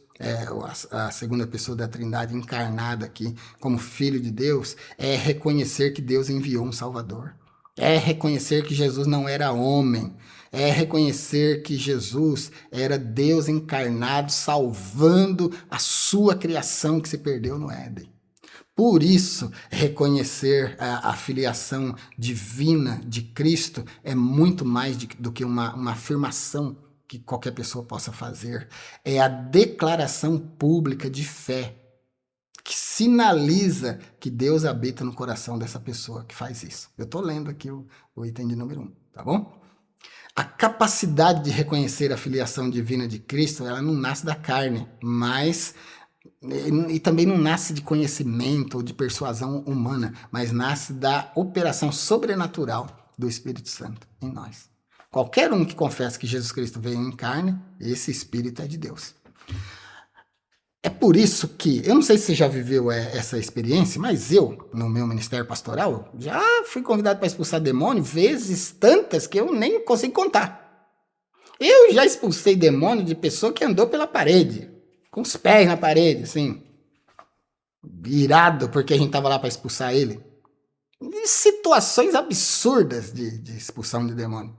a segunda pessoa da Trindade encarnada aqui como Filho de Deus, é reconhecer que Deus enviou um Salvador. É reconhecer que Jesus não era homem. É reconhecer que Jesus era Deus encarnado, salvando a sua criação que se perdeu no Éden. Por isso, reconhecer a filiação divina de Cristo é muito mais do que uma afirmação que qualquer pessoa possa fazer. É a declaração pública de fé que sinaliza que Deus habita no coração dessa pessoa que faz isso. Eu estou lendo aqui o item de número 1, tá bom? A capacidade de reconhecer a filiação divina de Cristo, ela não nasce da carne, mas e também não nasce de conhecimento ou de persuasão humana, mas nasce da operação sobrenatural do Espírito Santo em nós. Qualquer um que confessa que Jesus Cristo veio em carne, esse Espírito é de Deus. É por isso que, eu não sei se você já viveu essa experiência, mas eu, no meu ministério pastoral, já fui convidado para expulsar demônio vezes tantas que eu nem consigo contar. Eu já expulsei demônio de pessoa que andou pela parede, com os pés na parede, assim, irado porque a gente estava lá para expulsar ele. E situações absurdas de expulsão de demônio.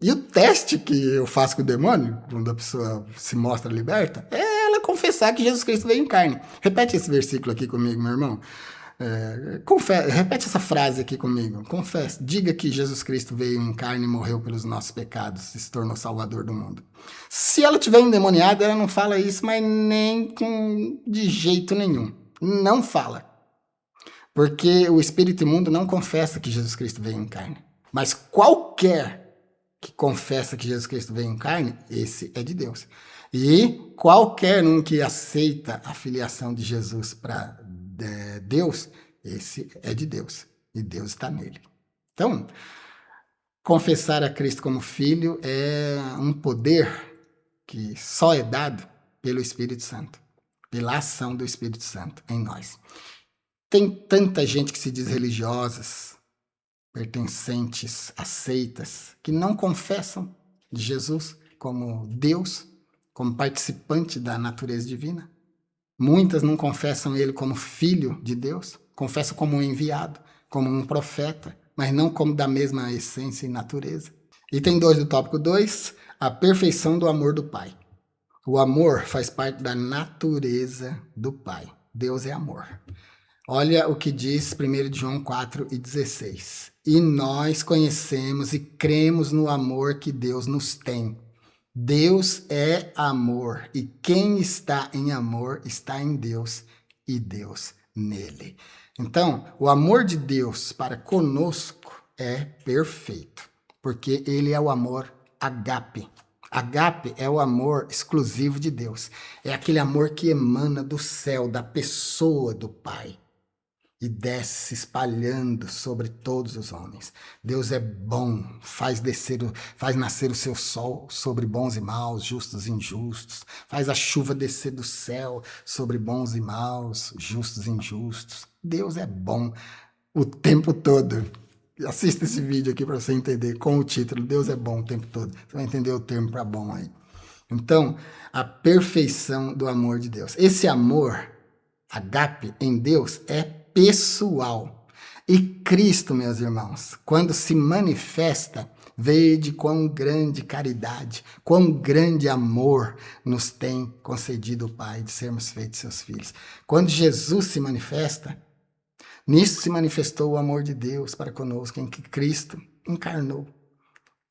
E o teste que eu faço com o demônio, quando a pessoa se mostra liberta, é ela confessar que Jesus Cristo veio em carne. Repete esse versículo aqui comigo, meu irmão. Repete essa frase aqui comigo. Confesse, diga que Jesus Cristo veio em carne e morreu pelos nossos pecados e se tornou salvador do mundo. Se ela tiver endemoniada, ela não fala isso, mas nem de jeito nenhum. Não fala. Porque o espírito imundo não confessa que Jesus Cristo veio em carne. Mas qualquer que confessa que Jesus Cristo veio em carne, esse é de Deus. E qualquer um que aceita a filiação de Jesus para Deus, esse é de Deus. E Deus está nele. Então, confessar a Cristo como Filho é um poder que só é dado pelo Espírito Santo, pela ação do Espírito Santo em nós. Tem tanta gente que se diz religiosas, pertencentes a seitas, que não confessam de Jesus como Deus, como participante da natureza divina. Muitas não confessam ele como filho de Deus, confessam como um enviado, como um profeta, mas não como da mesma essência e natureza. Item 2 do tópico 2, a perfeição do amor do Pai. O amor faz parte da natureza do Pai. Deus é amor. Olha o que diz 1 João 4 e 16. E nós conhecemos e cremos no amor que Deus nos tem. Deus é amor, e quem está em amor está em Deus e Deus nele. Então, o amor de Deus para conosco é perfeito, porque ele é o amor agape. Agape é o amor exclusivo de Deus. É aquele amor que emana do céu, da pessoa do Pai. e desce se espalhando sobre todos os homens. Deus é bom, faz nascer o seu sol sobre bons e maus, justos e injustos, faz a chuva descer do céu sobre bons e maus, justos e injustos. Deus é bom o tempo todo. Assista esse vídeo aqui para você entender com o título Deus é bom o tempo todo. Você vai entender o termo para bom aí. Então, a perfeição do amor de Deus. Esse amor, ágape, em Deus, é pessoal. E Cristo, meus irmãos, quando se manifesta, vede quão grande caridade, quão grande amor nos tem concedido o Pai de sermos feitos seus filhos. Quando Jesus se manifesta, nisso se manifestou o amor de Deus para conosco, em que Cristo encarnou.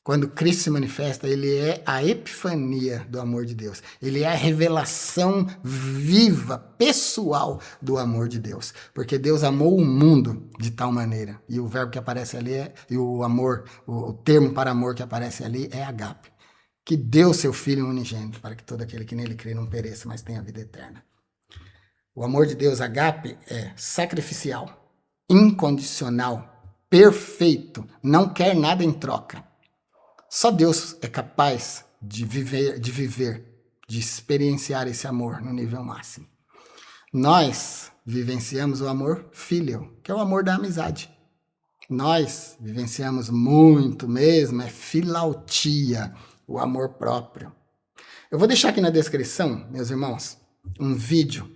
Quando Cristo se manifesta, ele é a epifania do amor de Deus. Ele é a revelação viva, pessoal do amor de Deus. Porque Deus amou o mundo de tal maneira. E o verbo que aparece ali e o amor, o termo para amor que aparece ali é ágape. Que deu seu Filho unigênito para que todo aquele que nele crê não pereça, mas tenha vida eterna. O amor de Deus, ágape, é sacrificial, incondicional, perfeito, não quer nada em troca. Só Deus é capaz de viver, de experienciar esse amor no nível máximo. Nós vivenciamos o amor filial, que é o amor da amizade. Nós vivenciamos muito mesmo, é filautia, o amor próprio. Eu vou deixar aqui na descrição, meus irmãos, um vídeo,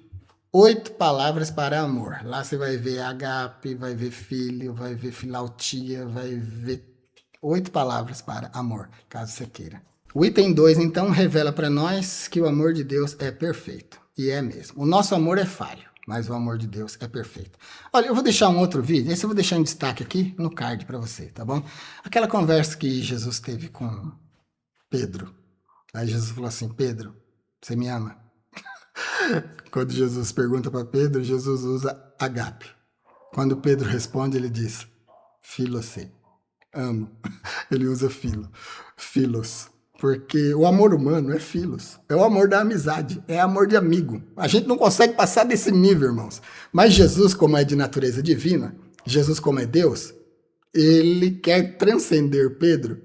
8 palavras para amor. Lá você vai ver ágape, vai ver filho, vai ver filautia, vai ver 8 palavras para amor, caso você queira. O item 2, então, revela para nós que o amor de Deus é perfeito. E é mesmo. O nosso amor é falho, mas o amor de Deus é perfeito. Olha, eu vou deixar um outro vídeo, esse eu vou deixar em destaque aqui no card para você, tá bom? Aquela conversa que Jesus teve com Pedro. Aí Jesus falou assim, Pedro, você me ama? Quando Jesus pergunta para Pedro, Jesus usa ágape. Quando Pedro responde, ele diz, filosê. Amo. Ele usa filos. Porque o amor humano é filos. É o amor da amizade. É amor de amigo. A gente não consegue passar desse nível, irmãos. Mas Jesus, como é de natureza divina, Jesus, como é Deus, ele quer transcender Pedro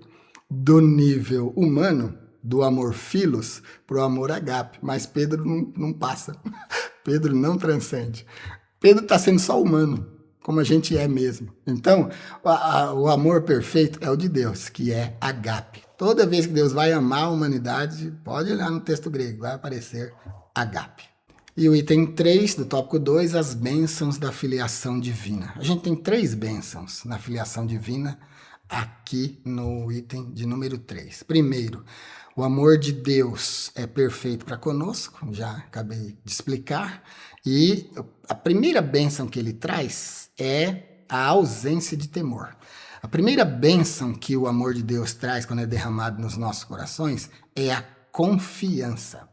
do nível humano, do amor filos, para o amor ágape. Mas Pedro não passa. Pedro não transcende. Pedro está sendo só humano, como a gente é mesmo. Então, o amor perfeito é o de Deus, que é ágape. Toda vez que Deus vai amar a humanidade, pode olhar no texto grego, vai aparecer ágape. E o item 3 do tópico 2, as bênçãos da filiação divina. A gente tem 3 bênçãos na filiação divina aqui no item de número 3. Primeiro, o amor de Deus é perfeito para conosco, já acabei de explicar. E a primeira bênção que ele traz é a ausência de temor. A primeira bênção que o amor de Deus traz quando é derramado nos nossos corações é a confiança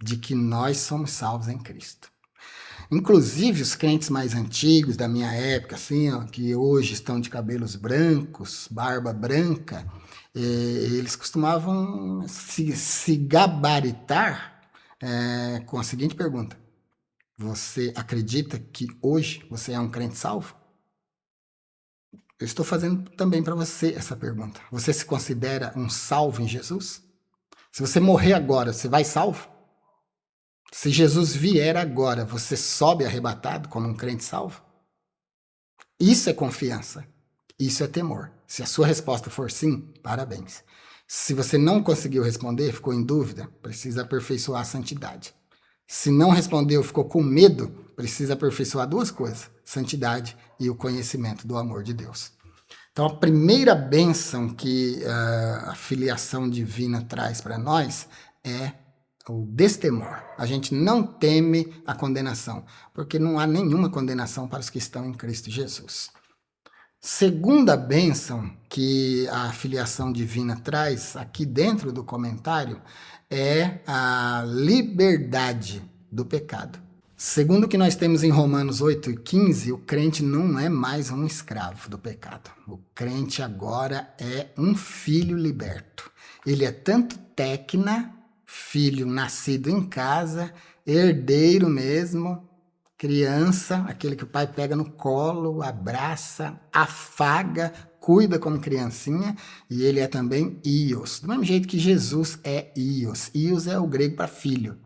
de que nós somos salvos em Cristo. Inclusive, os crentes mais antigos da minha época, assim, ó, que hoje estão de cabelos brancos, barba branca, eles costumavam se gabaritar com a seguinte pergunta. Você acredita que hoje você é um crente salvo? Eu estou fazendo também para você essa pergunta. Você se considera um salvo em Jesus? Se você morrer agora, você vai salvo? Se Jesus vier agora, você sobe arrebatado como um crente salvo? Isso é confiança. Isso é temor. Se a sua resposta for sim, parabéns. Se você não conseguiu responder, ficou em dúvida, precisa aperfeiçoar a santidade. Se não respondeu, ficou com medo, precisa aperfeiçoar 2 coisas, santidade e o conhecimento do amor de Deus. Então, a primeira bênção que a filiação divina traz para nós é o destemor. A gente não teme a condenação, porque não há nenhuma condenação para os que estão em Cristo Jesus. Segunda bênção que a filiação divina traz aqui dentro do comentário é a liberdade do pecado. Segundo o que nós temos em Romanos 8:15, o crente não é mais um escravo do pecado. O crente agora é um filho liberto. Ele é tanto téquina, filho nascido em casa, herdeiro mesmo, Criança, aquele que o pai pega no colo, abraça, afaga, cuida como criancinha, e ele é também Ios. Do mesmo jeito que Jesus é Ios. Ios é o grego para filho.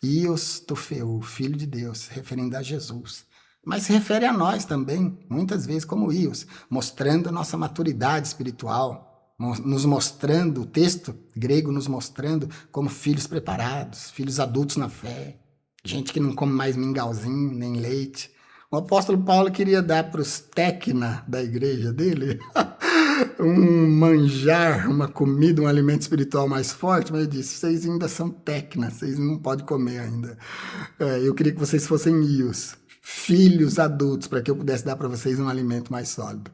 Ios Tofeu, filho de Deus, referindo a Jesus. Mas se refere a nós também, muitas vezes como Ios, mostrando a nossa maturidade espiritual, nos mostrando, o texto grego nos mostrando como filhos preparados, filhos adultos na fé, gente que não come mais mingauzinho, nem leite. O apóstolo Paulo queria dar para os tecna da igreja dele um manjar, uma comida, um alimento espiritual mais forte, mas ele disse, vocês ainda são tecna, vocês não podem comer ainda. Eu queria que vocês fossem ios, filhos adultos, para que eu pudesse dar para vocês um alimento mais sólido.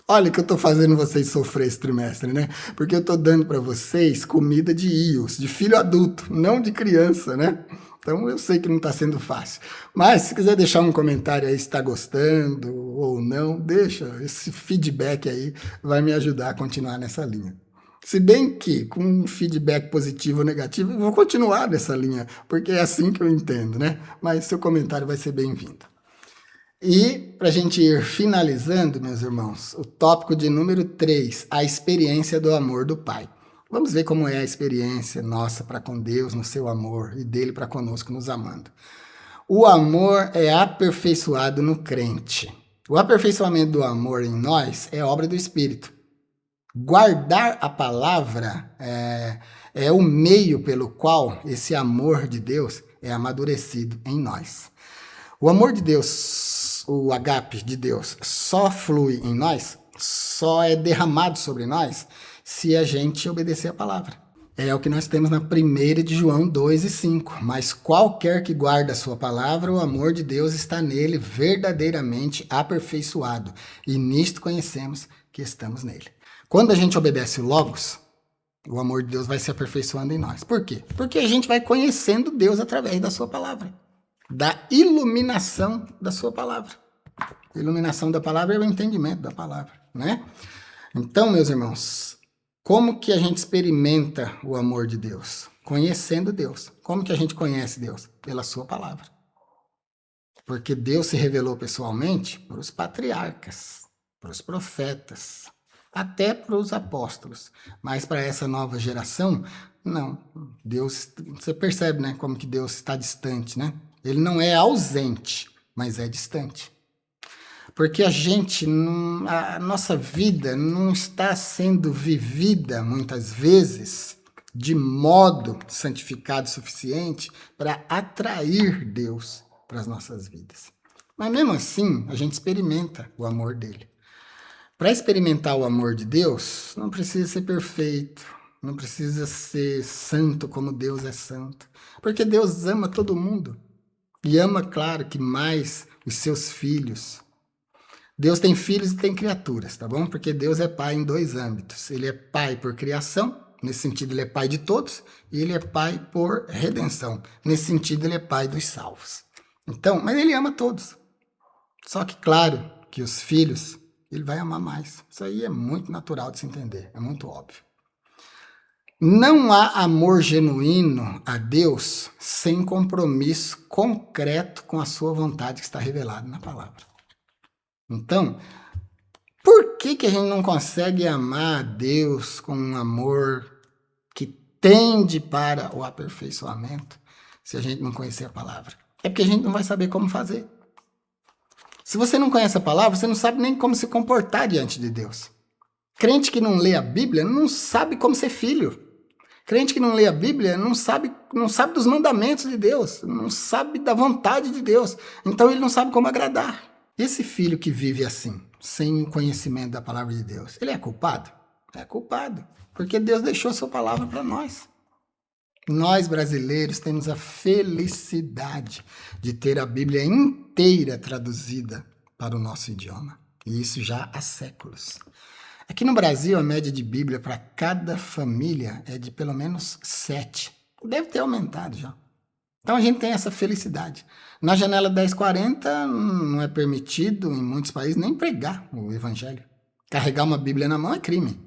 Olha que eu estou fazendo vocês sofrer esse trimestre, né? Porque eu estou dando para vocês comida de ios, de filho adulto, não de criança, né? Então eu sei que não está sendo fácil. Mas se quiser deixar um comentário aí se está gostando ou não, deixa. Esse feedback aí vai me ajudar a continuar nessa linha. Se bem que, com um feedback positivo ou negativo, eu vou continuar nessa linha, porque é assim que eu entendo, né? Mas seu comentário vai ser bem-vindo. E, para a gente ir finalizando, meus irmãos, o tópico de número 3, a experiência do amor do Pai. Vamos ver como é a experiência nossa para com Deus no seu amor e dele para conosco nos amando. O amor é aperfeiçoado no crente. O aperfeiçoamento do amor em nós é obra do Espírito. Guardar a palavra é o meio pelo qual esse amor de Deus é amadurecido em nós. O amor de Deus, o agape de Deus, só flui em nós, só é derramado sobre nós, se a gente obedecer a palavra. É o que nós temos na 1 de João 2:5. Mas qualquer que guarda a sua palavra, o amor de Deus está nele verdadeiramente aperfeiçoado. E nisto conhecemos que estamos nele. Quando a gente obedece o Logos, o amor de Deus vai se aperfeiçoando em nós. Por quê? Porque a gente vai conhecendo Deus através da sua palavra. Da iluminação da sua palavra. A iluminação da palavra é o entendimento da palavra, né? Então, meus irmãos, como que a gente experimenta o amor de Deus? Conhecendo Deus. Como que a gente conhece Deus? Pela sua palavra. Porque Deus se revelou pessoalmente para os patriarcas, para os profetas, até para os apóstolos. Mas para essa nova geração, não. Deus, você percebe, né, como que Deus está distante, né? Ele não é ausente, mas é distante. Porque a nossa vida não está sendo vivida, muitas vezes, de modo santificado o suficiente para atrair Deus para as nossas vidas. Mas mesmo assim, a gente experimenta o amor dele. Para experimentar o amor de Deus, não precisa ser perfeito, não precisa ser santo como Deus é santo. Porque Deus ama todo mundo. E ama, claro, que mais os seus filhos. Deus tem filhos e tem criaturas, tá bom? Porque Deus é pai em 2 âmbitos. Ele é pai por criação, nesse sentido ele é pai de todos, e ele é pai por redenção. Nesse sentido ele é pai dos salvos. Então, mas ele ama todos. Só que, claro, que os filhos, ele vai amar mais. Isso aí é muito natural de se entender, é muito óbvio. Não há amor genuíno a Deus sem compromisso concreto com a sua vontade que está revelada na palavra. Então, por que a gente não consegue amar a Deus com um amor que tende para o aperfeiçoamento se a gente não conhecer a palavra? É porque a gente não vai saber como fazer. Se você não conhece a palavra, você não sabe nem como se comportar diante de Deus. Crente que não lê a Bíblia não sabe como ser filho. Crente que não lê a Bíblia não sabe dos mandamentos de Deus, não sabe da vontade de Deus. Então ele não sabe como agradar. Esse filho que vive assim, sem o conhecimento da palavra de Deus, ele é culpado? É culpado, porque Deus deixou a sua palavra para nós. Nós, brasileiros, temos a felicidade de ter a Bíblia inteira traduzida para o nosso idioma. E isso já há séculos. Aqui no Brasil, a média de Bíblia para cada família é de pelo menos 7. Deve ter aumentado já. Então a gente tem essa felicidade. Na janela 1040 não é permitido em muitos países nem pregar o evangelho. Carregar uma Bíblia na mão é crime.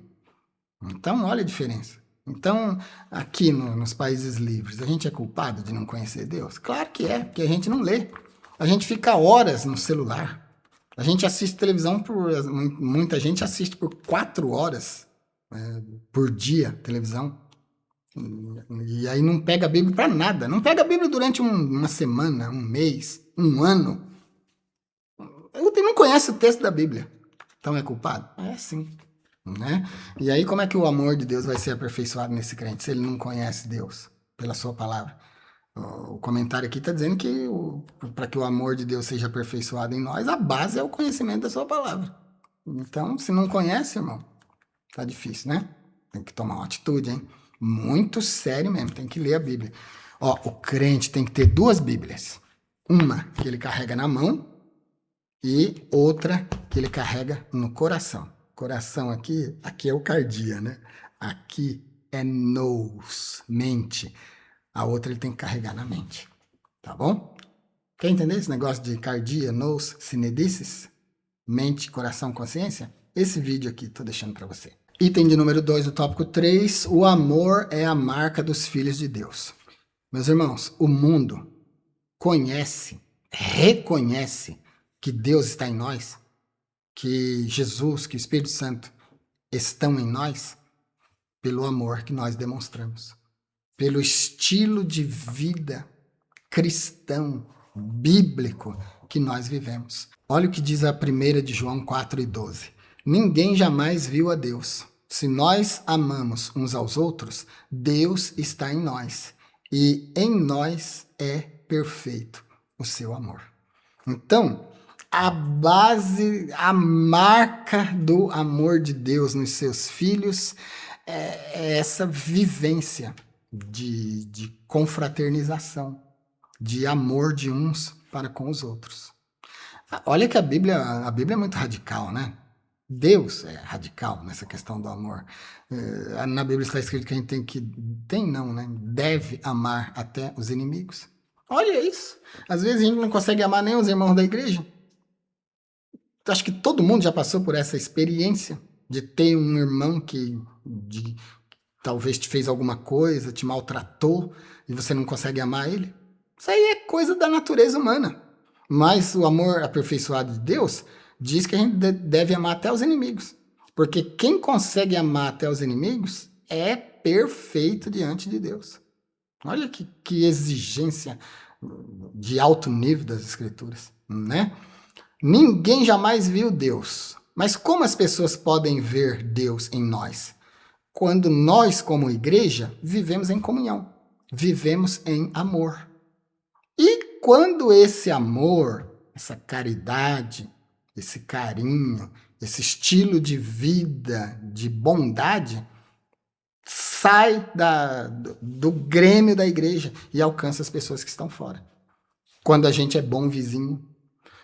Então olha a diferença. Então aqui nos países livres, a gente é culpado de não conhecer Deus? Claro que é, porque a gente não lê. A gente fica horas no celular. A gente assiste televisão muita gente assiste por 4 horas por dia, televisão. E aí não pega a Bíblia para nada. Não pega a Bíblia durante uma semana, um mês, um ano. Não conhece o texto da Bíblia. Então é culpado? É sim. Né? E aí como é que o amor de Deus vai ser aperfeiçoado nesse crente se ele não conhece Deus pela sua palavra? O comentário aqui está dizendo que para que o amor de Deus seja aperfeiçoado em nós, a base é o conhecimento da sua palavra. Então, se não conhece, irmão, tá difícil, né? Tem que tomar uma atitude, hein? Muito sério mesmo, tem que ler a Bíblia. Ó, o crente tem que ter 2 Bíblias. Uma que ele carrega na mão e outra que ele carrega no coração. Coração aqui é o cardia, né? Aqui é nous, mente. A outra ele tem que carregar na mente, tá bom? Quer entender esse negócio de cardia, nous, sinedices? Mente, coração, consciência? Esse vídeo aqui tô deixando para você. Item de número 2 do tópico 3, o amor é a marca dos filhos de Deus. Meus irmãos, o mundo conhece, reconhece que Deus está em nós, que Jesus, que o Espírito Santo estão em nós, pelo amor que nós demonstramos, pelo estilo de vida cristão, bíblico que nós vivemos. Olha o que diz a 1 de João 4:12. Ninguém jamais viu a Deus. Se nós amamos uns aos outros, Deus está em nós. E em nós é perfeito o seu amor. Então, a base, a marca do amor de Deus nos seus filhos é essa vivência de confraternização, de amor de uns para com os outros. Olha que a Bíblia é muito radical, né? Deus é radical nessa questão do amor. Na Bíblia está escrito que a gente deve amar até os inimigos. Olha isso. Às vezes a gente não consegue amar nem os irmãos da igreja. Acho que todo mundo já passou por essa experiência de ter um irmão que talvez te fez alguma coisa, te maltratou e você não consegue amar ele. Isso aí é coisa da natureza humana. Mas o amor aperfeiçoado de Deus diz que a gente deve amar até os inimigos. Porque quem consegue amar até os inimigos é perfeito diante de Deus. Olha que exigência de alto nível das Escrituras, né? Ninguém jamais viu Deus. Mas como as pessoas podem ver Deus em nós? Quando nós, como igreja, vivemos em comunhão, vivemos em amor. E quando esse amor, essa caridade, esse carinho, esse estilo de vida, de bondade, sai do grêmio da igreja e alcança as pessoas que estão fora. Quando a gente é bom vizinho,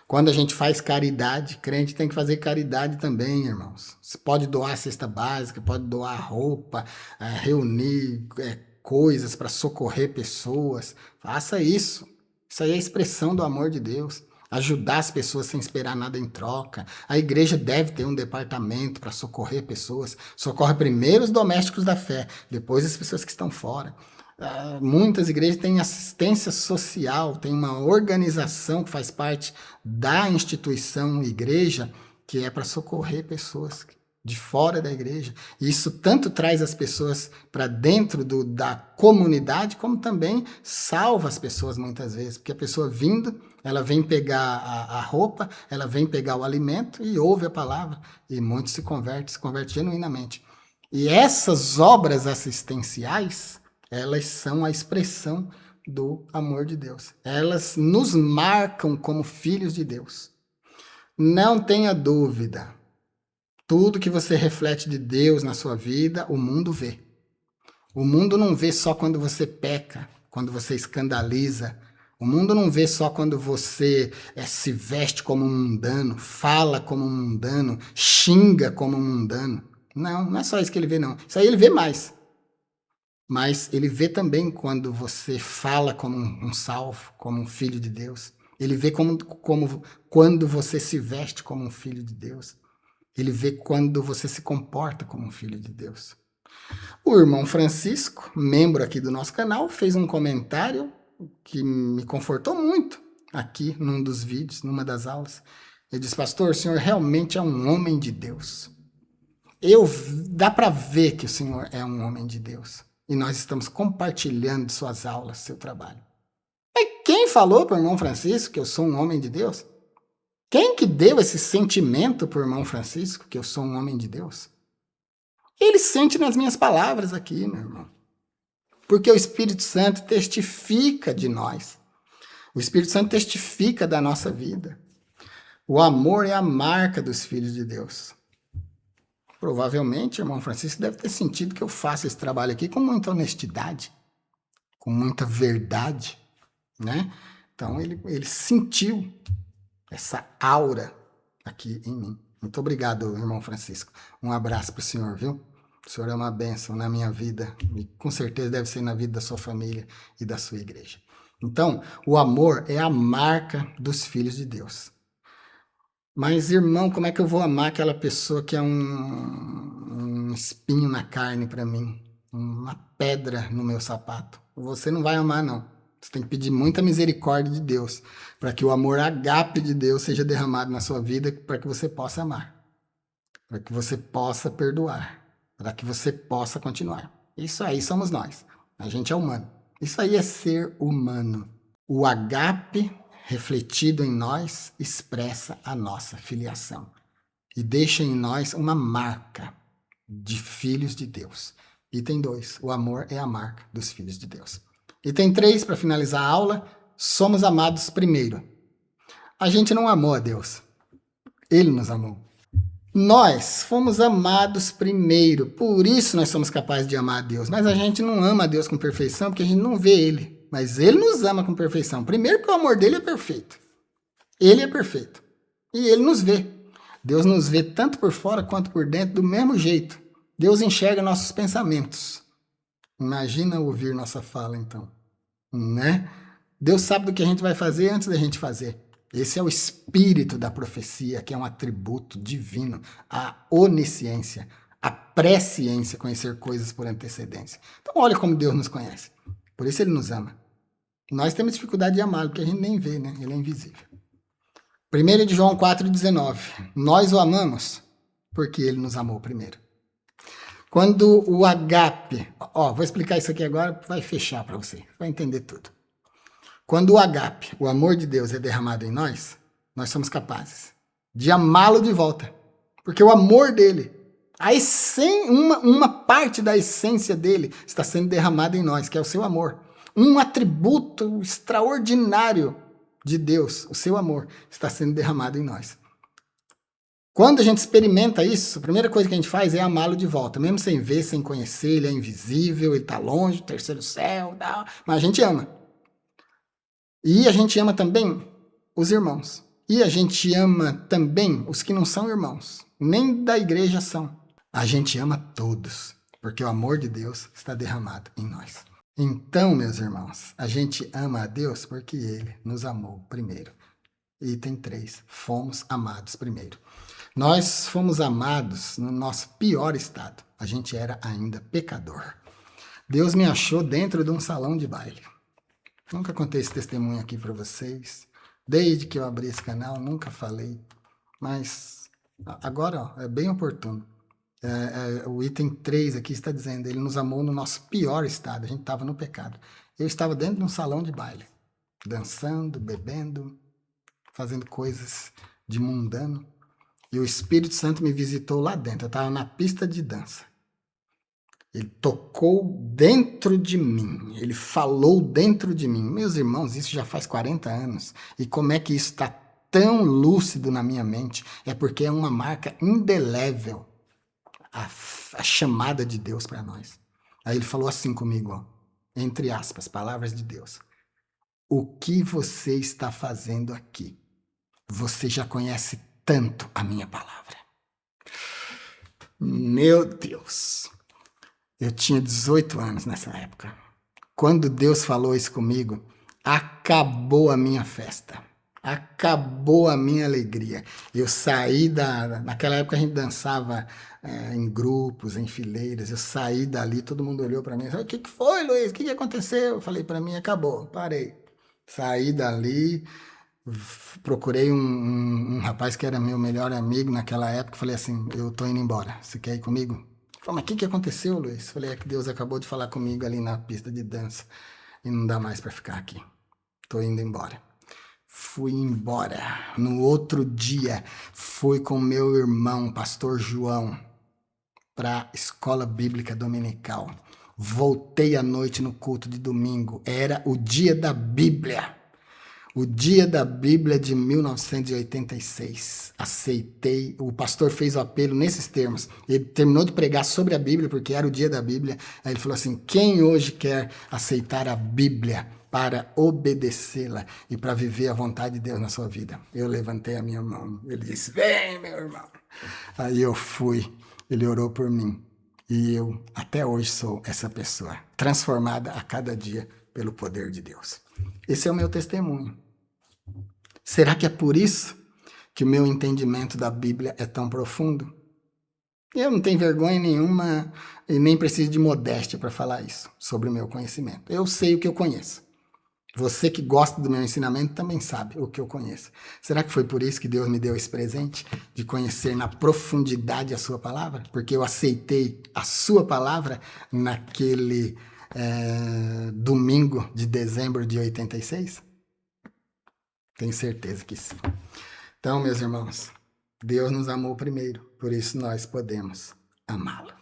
quando a gente faz caridade, crente tem que fazer caridade também, irmãos. Você pode doar cesta básica, pode doar roupa, reunir coisas para socorrer pessoas. Faça isso. Isso aí é a expressão do amor de Deus. Ajudar as pessoas sem esperar nada em troca. A igreja deve ter um departamento para socorrer pessoas. Socorre primeiro os domésticos da fé, depois as pessoas que estão fora. Muitas igrejas têm assistência social, tem uma organização que faz parte da instituição igreja, que é para socorrer pessoas de fora da igreja. E isso tanto traz as pessoas para dentro da comunidade, como também salva as pessoas muitas vezes. Porque a pessoa vindo, ela vem pegar a roupa, ela vem pegar o alimento e ouve a palavra. E muitos se convertem genuinamente. E essas obras assistenciais, elas são a expressão do amor de Deus. Elas nos marcam como filhos de Deus. Não tenha dúvida. Tudo que você reflete de Deus na sua vida, o mundo vê. O mundo não vê só quando você peca, quando você escandaliza. O mundo não vê só quando você se veste como um mundano, fala como um mundano, xinga como um mundano. Não é só isso que ele vê, não. Isso aí ele vê mais. Mas ele vê também quando você fala como um salvo, como um filho de Deus. Ele vê como quando você se veste como um filho de Deus. Ele vê quando você se comporta como um filho de Deus. O irmão Francisco, membro aqui do nosso canal, fez um comentário que me confortou muito. aqui num dos vídeos, numa das aulas. Ele disse, pastor, o senhor realmente é um homem de Deus. Dá para ver que o senhor é um homem de Deus. E nós estamos compartilhando suas aulas, seu trabalho. Mas quem falou para o irmão Francisco que eu sou um homem de Deus? Quem que deu esse sentimento para o irmão Francisco que eu sou um homem de Deus? Ele sente nas minhas palavras aqui, meu irmão. Porque o Espírito Santo testifica de nós. O Espírito Santo testifica da nossa vida. O amor é a marca dos filhos de Deus. Provavelmente, irmão Francisco deve ter sentido que eu faço esse trabalho aqui com muita honestidade, com muita verdade, né? Então, ele sentiu essa aura aqui em mim. Muito obrigado, irmão Francisco. Um abraço para o senhor, viu? O senhor é uma bênção na minha vida e com certeza deve ser na vida da sua família e da sua igreja. Então, o amor é a marca dos filhos de Deus. Mas, irmão, como é que eu vou amar aquela pessoa que é um espinho na carne para mim? Uma pedra no meu sapato? Você não vai amar, não. Você tem que pedir muita misericórdia de Deus para que o amor agape de Deus seja derramado na sua vida para que você possa amar, para que você possa perdoar, para que você possa continuar. Isso aí somos nós. A gente é humano. Isso aí é ser humano. O agape refletido em nós expressa a nossa filiação e deixa em nós uma marca de filhos de Deus. Item 2, o amor é a marca dos filhos de Deus. Item 3, para finalizar a aula, somos amados primeiro. A gente não amou a Deus, Ele nos amou. Nós fomos amados primeiro, por isso nós somos capazes de amar a Deus. Mas a gente não ama a Deus com perfeição porque a gente não vê Ele. Mas Ele nos ama com perfeição. Primeiro porque o amor dele é perfeito. Ele é perfeito. E Ele nos vê. Deus nos vê tanto por fora quanto por dentro do mesmo jeito. Deus enxerga nossos pensamentos. Imagina ouvir nossa fala, então. Né? Deus sabe do que a gente vai fazer antes da gente fazer. Esse é o espírito da profecia, que é um atributo divino, a onisciência, a presciência, conhecer coisas por antecedência. Então olha como Deus nos conhece. Por isso Ele nos ama. Nós temos dificuldade de amá-lo, porque a gente nem vê, né? Ele é invisível. 1 de João 4,19. Nós o amamos porque Ele nos amou primeiro. Quando o agape... vou explicar isso aqui agora, vai fechar para você. Vai entender tudo. Quando o agape, o amor de Deus, é derramado em nós, nós somos capazes de amá-lo de volta. Porque o amor dele, uma parte da essência dele está sendo derramada em nós, que é o seu amor. Um atributo extraordinário de Deus, o seu amor, está sendo derramado em nós. Quando a gente experimenta isso, a primeira coisa que a gente faz é amá-lo de volta. Mesmo sem ver, sem conhecer, ele é invisível, ele está longe, terceiro céu, mas a gente ama. E a gente ama também os irmãos. E a gente ama também os que não são irmãos, nem da igreja são. A gente ama todos, porque o amor de Deus está derramado em nós. Então, meus irmãos, a gente ama a Deus porque Ele nos amou primeiro. Item 3, fomos amados primeiro. Nós fomos amados no nosso pior estado. A gente era ainda pecador. Deus me achou dentro de um salão de baile. Nunca contei esse testemunho aqui para vocês. Desde que eu abri esse canal, nunca falei. Mas agora é bem oportuno. O item 3 aqui está dizendo, Ele nos amou no nosso pior estado. A gente estava no pecado. Eu estava dentro de um salão de baile. Dançando, bebendo, fazendo coisas de mundano. E o Espírito Santo me visitou lá dentro. Eu estava na pista de dança. Ele tocou dentro de mim, ele falou dentro de mim. Meus irmãos, isso já faz 40 anos. E como é que isso está tão lúcido na minha mente? É porque é uma marca indelével, a chamada de Deus para nós. Aí ele falou assim comigo, entre aspas, palavras de Deus. O que você está fazendo aqui? Você já conhece tanto a minha palavra. Meu Deus! Eu tinha 18 anos nessa época. Quando Deus falou isso comigo, acabou a minha festa. Acabou a minha alegria. Eu saí naquela época a gente dançava em grupos, em fileiras. Eu saí dali, todo mundo olhou para mim e falou, o que foi, Luiz? O que aconteceu? Eu falei para mim, acabou, parei. Saí dali, Procurei um rapaz que era meu melhor amigo naquela época, falei assim, eu tô indo embora, você quer ir comigo? Ele falou, mas o que aconteceu, Luiz? Falei, é que Deus acabou de falar comigo ali na pista de dança e não dá mais para ficar aqui, tô indo embora. Fui embora. No outro dia, fui com meu irmão, pastor João, para a escola bíblica dominical. Voltei à noite no culto de domingo. Era o dia da Bíblia. O dia da Bíblia de 1986. Aceitei. O pastor fez o apelo nesses termos. Ele terminou de pregar sobre a Bíblia, porque era o dia da Bíblia. Aí ele falou assim: quem hoje quer aceitar a Bíblia para obedecê-la e para viver a vontade de Deus na sua vida? Eu levantei a minha mão. Ele disse: vem, meu irmão. Aí eu fui. Ele orou por mim. E eu, até hoje, sou essa pessoa, transformada a cada dia pelo poder de Deus. Esse é o meu testemunho. Será que é por isso que o meu entendimento da Bíblia é tão profundo? Eu não tenho vergonha nenhuma e nem preciso de modéstia para falar isso, sobre o meu conhecimento. Eu sei o que eu conheço. Você que gosta do meu ensinamento também sabe o que eu conheço. Será que foi por isso que Deus me deu esse presente de conhecer na profundidade a sua palavra? Porque eu aceitei a sua palavra naquele domingo de dezembro de 86? Tenho certeza que sim. Então, meus irmãos, Deus nos amou primeiro, por isso nós podemos amá-lo.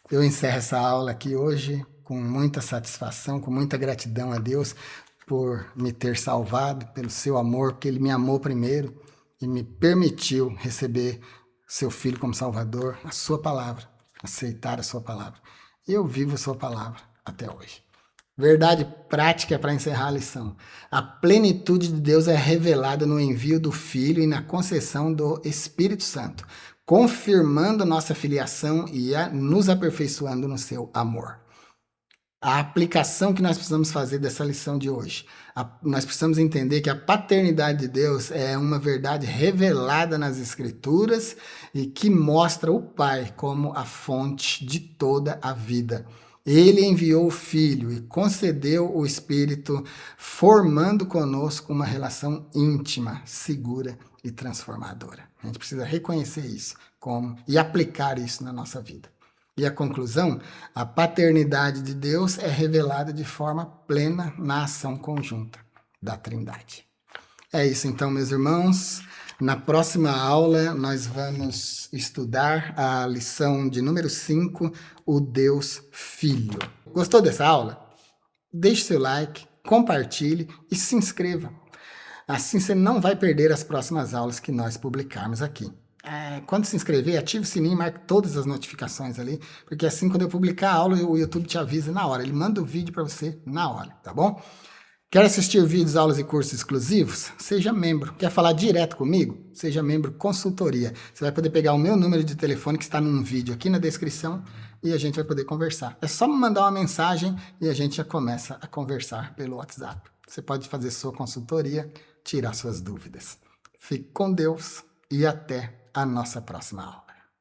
Eu encerro essa aula aqui hoje com muita satisfação, com muita gratidão a Deus por me ter salvado, pelo seu amor, porque Ele me amou primeiro e me permitiu receber seu Filho como Salvador, a sua palavra, aceitar a sua palavra. E eu vivo a sua palavra até hoje. Verdade prática para encerrar a lição. A plenitude de Deus é revelada no envio do Filho e na concessão do Espírito Santo, confirmando nossa filiação e nos aperfeiçoando no seu amor. A aplicação que nós precisamos fazer dessa lição de hoje. Nós precisamos entender que a paternidade de Deus é uma verdade revelada nas Escrituras e que mostra o Pai como a fonte de toda a vida. Ele enviou o Filho e concedeu o Espírito, formando conosco uma relação íntima, segura e transformadora. A gente precisa reconhecer isso e aplicar isso na nossa vida. E a conclusão, a paternidade de Deus é revelada de forma plena na ação conjunta da Trindade. É isso então, meus irmãos. Na próxima aula, nós vamos estudar a lição de número 5, o Deus Filho. Gostou dessa aula? Deixe seu like, compartilhe e se inscreva. Assim você não vai perder as próximas aulas que nós publicarmos aqui. Quando se inscrever, ative o sininho e marque todas as notificações ali, porque assim quando eu publicar a aula, o YouTube te avisa na hora. Ele manda o vídeo para você na hora, tá bom? Quer assistir vídeos, aulas e cursos exclusivos? Seja membro. Quer falar direto comigo? Seja membro consultoria. Você vai poder pegar o meu número de telefone que está num vídeo aqui na descrição e a gente vai poder conversar. É só me mandar uma mensagem e a gente já começa a conversar pelo WhatsApp. Você pode fazer sua consultoria, tirar suas dúvidas. Fique com Deus e até a nossa próxima aula.